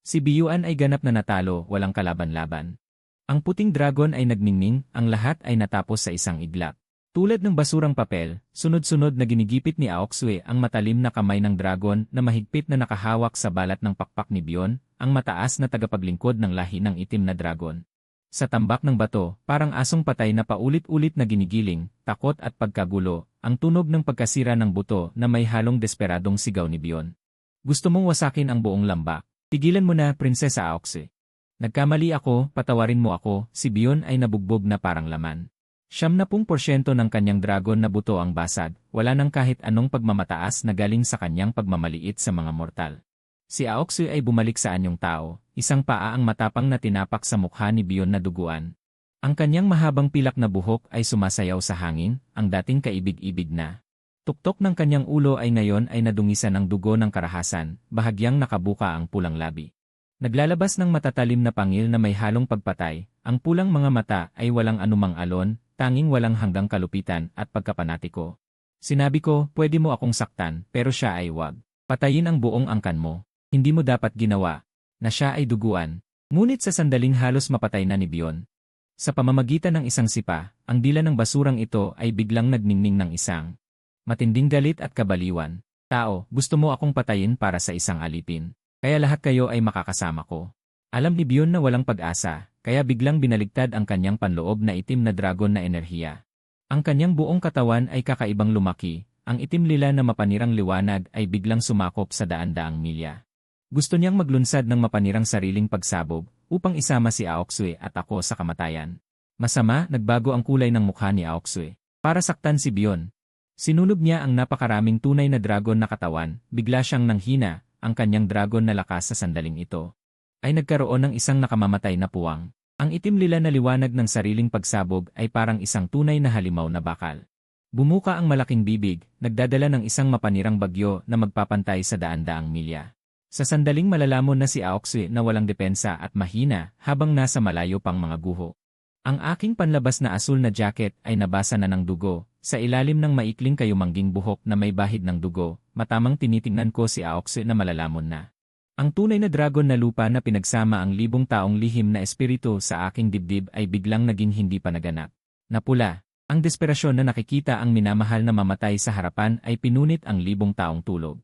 Si Biyuan ay ganap na natalo, walang kalaban-laban. Ang puting dragon ay nagningning, ang lahat ay natapos sa isang iglap. Tulad ng basurang papel, sunod-sunod na ginigipit ni Aoxue ang matalim na kamay ng dragon na mahigpit na nakahawak sa balat ng pakpak ni Bion, ang mataas na tagapaglingkod ng lahi ng itim na dragon. Sa tambak ng bato, parang asong patay na paulit-ulit na ginigiling, takot at pagkagulo, ang tunog ng pagkasira ng buto na may halong desperadong sigaw ni Bion. Gusto mong wasakin ang buong lambak? Tigilan mo na, Prinsesa Aoxue. Nagkamali ako, patawarin mo ako, si Bion ay nabugbog na parang laman. 70% ng kanyang dragon na buto ang basag, wala nang kahit anong pagmamataas na galing sa kanyang pagmamaliit sa mga mortal. Si Aoxue ay bumalik sa anyong tao, isang paa ang matapang na tinapak sa mukha ni Bion na duguan. Ang kanyang mahabang pilak na buhok ay sumasayaw sa hangin, ang dating kaibig-ibig na. Tuktok ng kanyang ulo ay ngayon ay nadungisan ng dugo ng karahasan, bahagyang nakabuka ang pulang labi. Naglalabas ng matatalim na pangil na may halong pagpatay, ang pulang mga mata ay walang anumang alon, tanging walang hanggang kalupitan at pagkapanatiko. Sinabi ko, pwede mo akong saktan, pero siya ay wag. Patayin ang buong angkan mo. Hindi mo dapat ginawa, na siya ay duguan. Ngunit sa sandaling halos mapatay na ni Bion. Sa pamamagitan ng isang sipa, ang dila ng basurang ito ay biglang nagningning ng isang matinding galit at kabaliwan. Tao, gusto mo akong patayin para sa isang alipin. Kaya lahat kayo ay makakasama ko. Alam ni Bion na walang pag-asa, kaya biglang binaligtad ang kanyang panloob na itim na dragon na enerhiya. Ang kanyang buong katawan ay kakaibang lumaki, ang itim lila na mapanirang liwanag ay biglang sumakop sa daan-daang milya. Gusto niyang maglunsad ng mapanirang sariling pagsabog upang isama si Aoxue at ako sa kamatayan. Masama, nagbago ang kulay ng mukha ni Aoxue. Para saktan si Bion. Sinunog niya ang napakaraming tunay na dragon na katawan, bigla siyang nanghina, ang kanyang dragon na lakas sa sandaling ito. Ay nagkaroon ng isang nakamamatay na puwang. Ang itim lila na liwanag ng sariling pagsabog ay parang isang tunay na halimaw na bakal. Bumuka ang malaking bibig, nagdadala ng isang mapanirang bagyo na magpapantay sa daan-daang milya. Sa sandaling malalamon na si Aoxue na walang depensa at mahina habang nasa malayo pang mga guho. Ang aking panlabas na asul na jacket ay nabasa na ng dugo, sa ilalim ng maikling kayumangging buhok na may bahid ng dugo, matamang tinitingnan ko si Aoxue na malalamon na. Ang tunay na dragon na lupa na pinagsama ang libong taong lihim na espiritu sa aking dibdib ay biglang naging hindi pa naganap. Napula, ang desperasyon na nakikita ang minamahal na mamatay sa harapan ay pinunit ang libong taong tulog.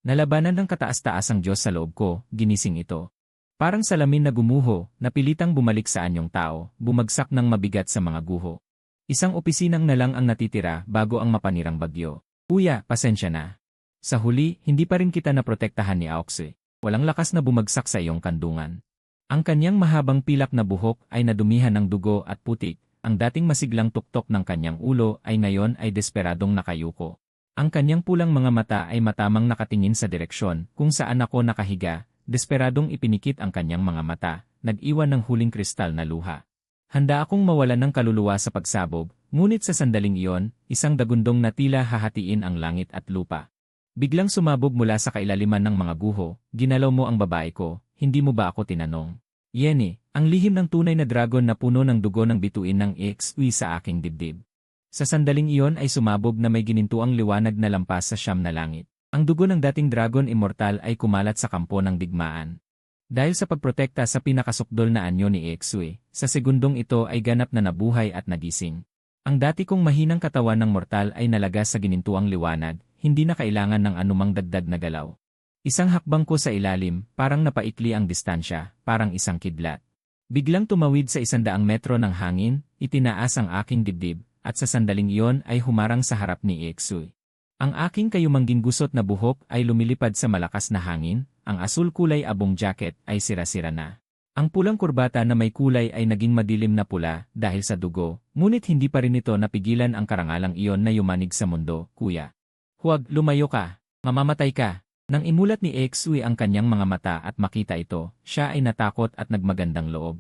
Nalabanan ng kataas-taasang Diyos sa loob ko, ginising ito. Parang salamin na gumuho, napilitang bumalik sa anyong tao, bumagsak ng mabigat sa mga guho. Isang opisinang na lang ang natitira bago ang mapanirang bagyo. Kuya, pasensya na. Sa huli, hindi pa rin kita naprotektahan ni Aoxue. Walang lakas na bumagsak sa iyong kandungan. Ang kanyang mahabang pilak na buhok ay nadumihan ng dugo at putik. Ang dating masiglang tuktok ng kanyang ulo ay ngayon ay desperadong nakayuko. Ang kanyang pulang mga mata ay matamang nakatingin sa direksyon kung saan ako nakahiga, desperadong ipinikit ang kanyang mga mata, nag-iwan ng huling kristal na luha. Handa akong mawalan ng kaluluwa sa pagsabog, ngunit sa sandaling iyon, isang dagundong na tila hahatiin ang langit at lupa. Biglang sumabog mula sa kailaliman ng mga guho, ginalaw mo ang babae ko, hindi mo ba ako tinanong? Yenny, ang lihim ng tunay na dragon na puno ng dugo ng bituin ng Aoxue sa aking dibdib. Sa sandaling iyon ay sumabog na may ginintuang liwanag na lampas sa siyam na langit. Ang dugo ng dating dragon immortal ay kumalat sa kampo ng digmaan. Dahil sa pagprotekta sa pinakasukdol na anyo ni Aoxue, sa segundong ito ay ganap na nabuhay at nagising. Ang dati kong mahinang katawan ng mortal ay nalagas sa ginintuang liwanag, hindi na kailangan ng anumang dagdag na galaw. Isang hakbang ko sa ilalim, parang napaikli ang distansya, parang isang kidlat. Biglang tumawid sa 100 metro ng hangin, itinaas ang aking dibdib, at sa sandaling iyon ay humarang sa harap ni Aoxue. Ang aking kayumangging gusot na buhok ay lumilipad sa malakas na hangin, ang asul kulay abong jacket ay sira-sira na. Ang pulang kurbata na may kulay ay naging madilim na pula dahil sa dugo, ngunit hindi pa rin ito napigilan ang karangalang iyon na yumanig sa mundo, kuya. Huwag, lumayo ka, mamamatay ka. Nang imulat ni Aoxue ang kanyang mga mata at makita ito, siya ay natakot at nagmagandang loob.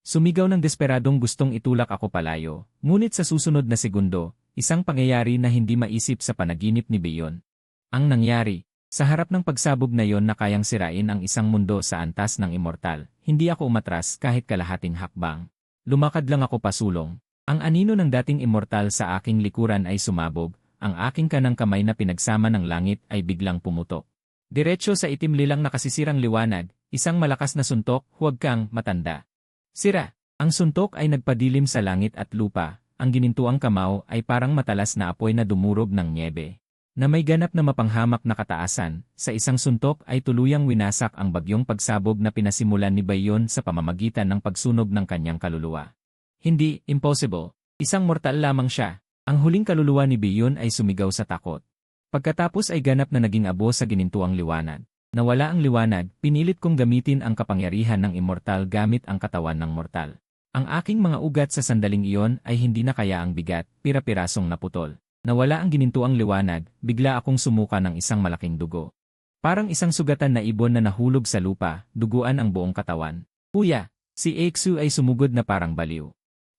Sumigaw ng desperadong gustong itulak ako palayo, ngunit sa susunod na segundo, isang pangyayari na hindi maisip sa panaginip ni Beyon. Ang nangyari, sa harap ng pagsabog na yon na kayang sirain ang isang mundo sa antas ng immortal, hindi ako umatras kahit kalahating hakbang. Lumakad lang ako pasulong. Ang anino ng dating immortal sa aking likuran ay sumabog, ang aking kanang kamay na pinagsama ng langit ay biglang pumutok. Diretso sa itim lilang nakasisirang liwanag, isang malakas na suntok, huwag kang matanda. Sira, ang suntok ay nagpadilim sa langit at lupa, ang ginintuang kamao ay parang matalas na apoy na dumurog ng nyebe. Na may ganap na mapanghamak na kataasan, sa isang suntok ay tuluyang winasak ang bagyong pagsabog na pinasimulan ni Beyon sa pamamagitan ng pagsunog ng kanyang kaluluwa. Hindi, impossible. Isang mortal lamang siya. Ang huling kaluluwa ni Beyon ay sumigaw sa takot. Pagkatapos ay ganap na naging abo sa ginintuang liwanag. Nawala ang liwanag, pinilit kong gamitin ang kapangyarihan ng immortal gamit ang katawan ng mortal. Ang aking mga ugat sa sandaling iyon ay hindi na kaya ang bigat, pira-pirasong naputol. Nawala ang ginintuang liwanag, bigla akong sumuka ng isang malaking dugo. Parang isang sugatan na ibon na nahulog sa lupa, duguan ang buong katawan. Kuya, si Aoxue ay sumugod na parang baliw.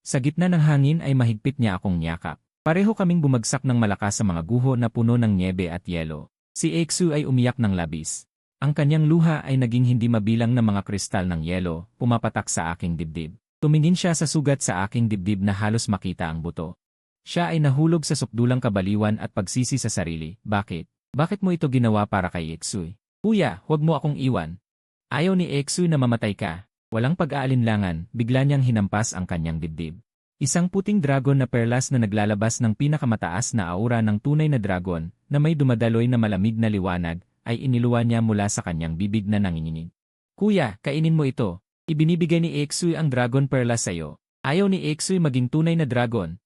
Sa gitna ng hangin ay mahigpit niya akong niyakap. Pareho kaming bumagsak ng malakas sa mga guho na puno ng nyebe at yelo. Si Aoxue ay umiyak ng labis. Ang kanyang luha ay naging hindi mabilang na mga kristal ng yelo, pumapatak sa aking dibdib. Tumingin siya sa sugat sa aking dibdib na halos makita ang buto. Siya ay nahulog sa sukdulang kabaliwan at pagsisi sa sarili. Bakit? Bakit mo ito ginawa para kay Aoxue? Kuya, huwag mo akong iwan. Ayaw ni Aoxue na mamatay ka. Walang pag-aalinlangan, bigla niyang hinampas ang kanyang dibdib. Isang puting dragon na perlas na naglalabas ng pinakamataas na aura ng tunay na dragon, na may dumadaloy na malamig na liwanag, ay iniluwa niya mula sa kanyang bibig na nanginginig. Kuya, kainin mo ito. Ibinibigay ni Aoxue ang dragon perlas sa'yo. Ayaw ni Aoxue maging tunay na dragon.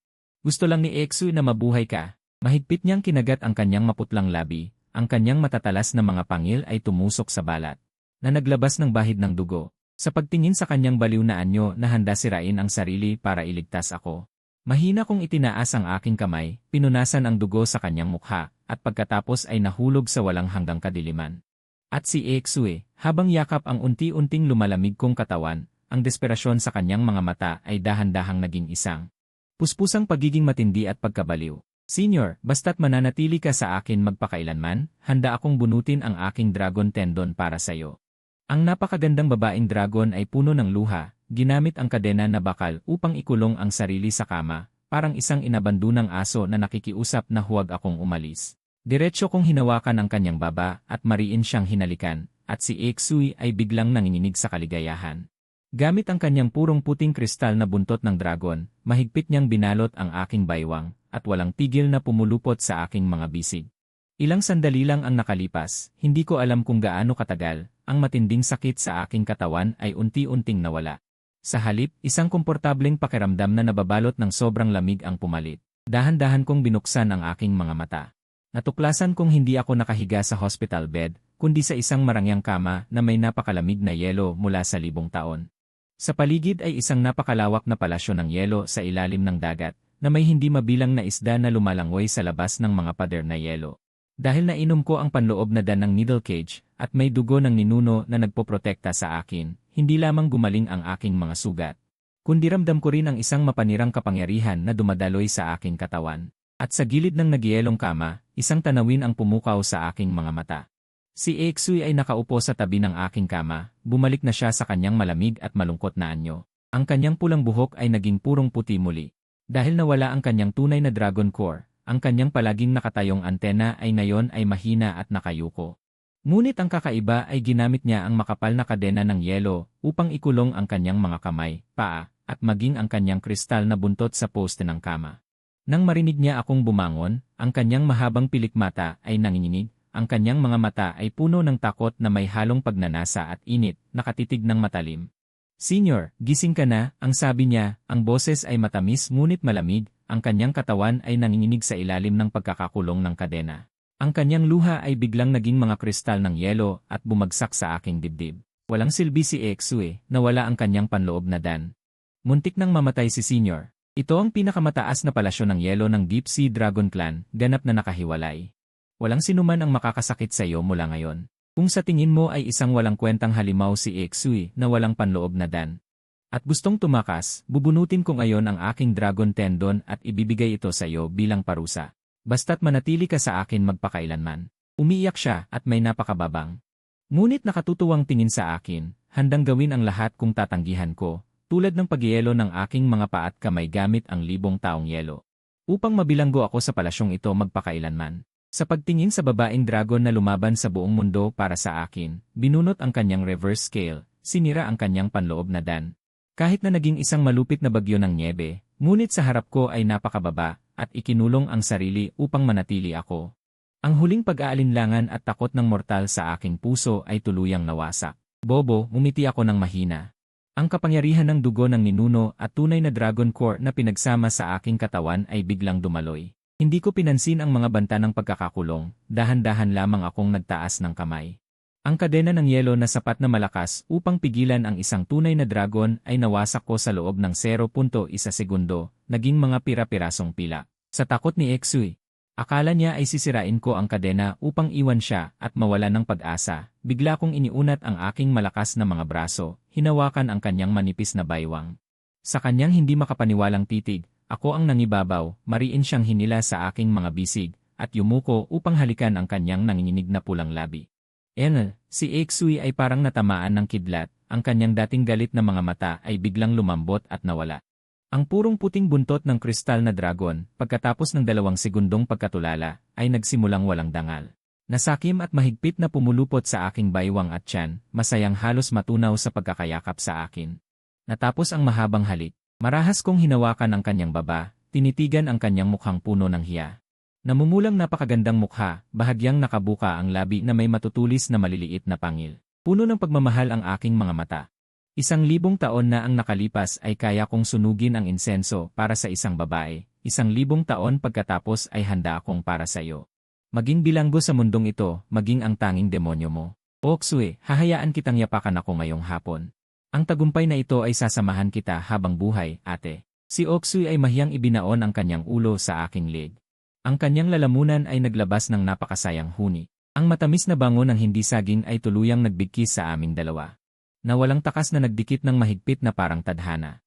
Gusto lang ni Aoxue na mabuhay ka. Mahigpit niyang kinagat ang kanyang maputlang labi, ang kanyang matatalas na mga pangil ay tumusok sa balat, na naglabas ng bahid ng dugo. Sa pagtingin sa kanyang baliw na anyo na handa sirain ang sarili para iligtas ako. Mahina kong itinaas ang aking kamay, pinunasan ang dugo sa kanyang mukha, at pagkatapos ay nahulog sa walang hanggang kadiliman. At si Aoxue, habang yakap ang unti-unting lumalamig kong katawan, ang desperasyon sa kanyang mga mata ay dahan-dahang naging isang puspusang pagiging matindi at pagkabaliw. Senior, basta't mananatili ka sa akin magpakailanman, handa akong bunutin ang aking dragon tendon para sa'yo. Ang napakagandang babaeng dragon ay puno ng luha, ginamit ang kadena na bakal upang ikulong ang sarili sa kama, parang isang inabandunang aso na nakikiusap na huwag akong umalis. Diretso kong hinawakan ang kanyang baba at mariin siyang hinalikan, at si Aoxue ay biglang nanginginig sa kaligayahan. Gamit ang kanyang purong puting kristal na buntot ng dragon, mahigpit niyang binalot ang aking baywang, at walang tigil na pumulupot sa aking mga bisig. Ilang sandali lang ang nakalipas, hindi ko alam kung gaano katagal, ang matinding sakit sa aking katawan ay unti-unting nawala. Sa halip, isang komportableng pakiramdam na nababalot ng sobrang lamig ang pumalit. Dahan-dahan kong binuksan ang aking mga mata. Natuklasan kong hindi ako nakahiga sa hospital bed, kundi sa isang marangyang kama na may napakalamig na yelo mula sa libong taon. Sa paligid ay isang napakalawak na palasyo ng yelo sa ilalim ng dagat, na may hindi mabilang na isda na lumalangoy sa labas ng mga pader na yelo. Dahil nainom ko ang panloob na dan ng needle cage, at may dugo ng ninuno na nagpoprotekta sa akin, hindi lamang gumaling ang aking mga sugat, kundi ramdam ko rin ang isang mapanirang kapangyarihan na dumadaloy sa aking katawan. At sa gilid ng nagyelong kama, isang tanawin ang pumukaw sa aking mga mata. Si Exuy ay nakaupo sa tabi ng aking kama, bumalik na siya sa kanyang malamig at malungkot na anyo. Ang kanyang pulang buhok ay naging purong puti muli. Dahil nawala ang kanyang tunay na dragon core, ang kanyang palaging nakatayong antena ay ngayon ay mahina at nakayuko. Ngunit ang kakaiba ay ginamit niya ang makapal na kadena ng yelo upang ikulong ang kanyang mga kamay, paa, at maging ang kanyang kristal na buntot sa poste ng kama. Nang marinig niya akong bumangon, ang kanyang mahabang pilikmata ay nanginginig, ang kanyang mga mata ay puno ng takot na may halong pagnanasa at init, nakatitig ng matalim. "Senior, gising ka na," ang sabi niya, ang boses ay matamis ngunit malamig, ang kanyang katawan ay nanginginig sa ilalim ng pagkakakulong ng kadena. Ang kanyang luha ay biglang naging mga kristal ng yelo at bumagsak sa aking dibdib. Walang silbi si Exue, nawala ang kanyang panloob na dan. Muntik nang mamatay si Senior. Ito ang pinakamataas na palasyo ng yelo ng Deep Sea Dragon Clan, ganap na nakahiwalay. Walang sinuman ang makakasakit sa iyo mula ngayon. Kung sa tingin mo ay isang walang kwentang halimaw si Exue na walang panloob na dan, at gustong tumakas, bubunutin ko ngayon ang aking dragon tendon at ibibigay ito sa iyo bilang parusa. Basta't manatili ka sa akin magpakailanman. Umiiyak siya at may napakababang. Ngunit nakatutuwang tingin sa akin, handang gawin ang lahat kung tatanggihan ko, tulad ng pagyelo ng aking mga paa at kamay gamit ang libong taong yelo. Upang mabilanggo ako sa palasyong ito magpakailanman. Sa pagtingin sa babaeng dragon na lumaban sa buong mundo para sa akin, binunot ang kanyang reverse scale, sinira ang kanyang panloob na dan. Kahit na naging isang malupit na bagyo ng nyebe, ngunit sa harap ko ay napakababa, at ikinulong ang sarili upang manatili ako. Ang huling pag-aalinlangan at takot ng mortal sa aking puso ay tuluyang nawasak. "Bobo," umiti ako ng mahina. Ang kapangyarihan ng dugo ng ninuno at tunay na dragon core na pinagsama sa aking katawan ay biglang dumaloy. Hindi ko pinansin ang mga banta ng pagkakakulong, dahan-dahan lamang akong nagtaas ng kamay. Ang kadena ng yelo na sapat na malakas upang pigilan ang isang tunay na dragon ay nawasak ko sa loob ng 0.1 segundo, naging mga pira-pirasong pila. Sa takot ni Exue, akala niya ay sisirain ko ang kadena upang iwan siya at mawala ng pag-asa. Bigla kong iniunat ang aking malakas na mga braso, hinawakan ang kanyang manipis na baywang. Sa kanyang hindi makapaniwalang titig, ako ang nangibabaw, mariin siyang hinila sa aking mga bisig, at yumuko upang halikan ang kanyang nanginginig na pulang labi. Si Exue ay parang natamaan ng kidlat, ang kanyang dating galit na mga mata ay biglang lumambot at nawala. Ang purong puting buntot ng kristal na dragon, pagkatapos ng 2 segundong pagkatulala, ay nagsimulang walang dangal. Nasakim at mahigpit na pumulupot sa aking baywang at tiyan, masayang halos matunaw sa pagkakayakap sa akin. Natapos ang mahabang halik, marahas kong hinawakan ang kanyang baba, tinitigan ang kanyang mukhang puno ng hiya. Namumulang napakagandang mukha, bahagyang nakabuka ang labi na may matutulis na maliliit na pangil. Puno ng pagmamahal ang aking mga mata. 1,000 taon na ang nakalipas ay kaya kong sunugin ang insenso para sa isang babae. 1,000 taon pagkatapos ay handa akong para sa iyo. Maging bilanggo sa mundong ito, maging ang tanging demonyo mo. Oksue, hahayaan kitang yapakan ako ngayong hapon. Ang tagumpay na ito ay sasamahan kita habang buhay, ate. Si Oksue ay mahiyang ibinaon ang kanyang ulo sa aking leg. Ang kanyang lalamunan ay naglabas ng napakasayang huni. Ang matamis na bango ng hindi saging ay tuluyang nagbigkis sa aming dalawa. Na walang takas na nagdikit ng mahigpit na parang tadhana.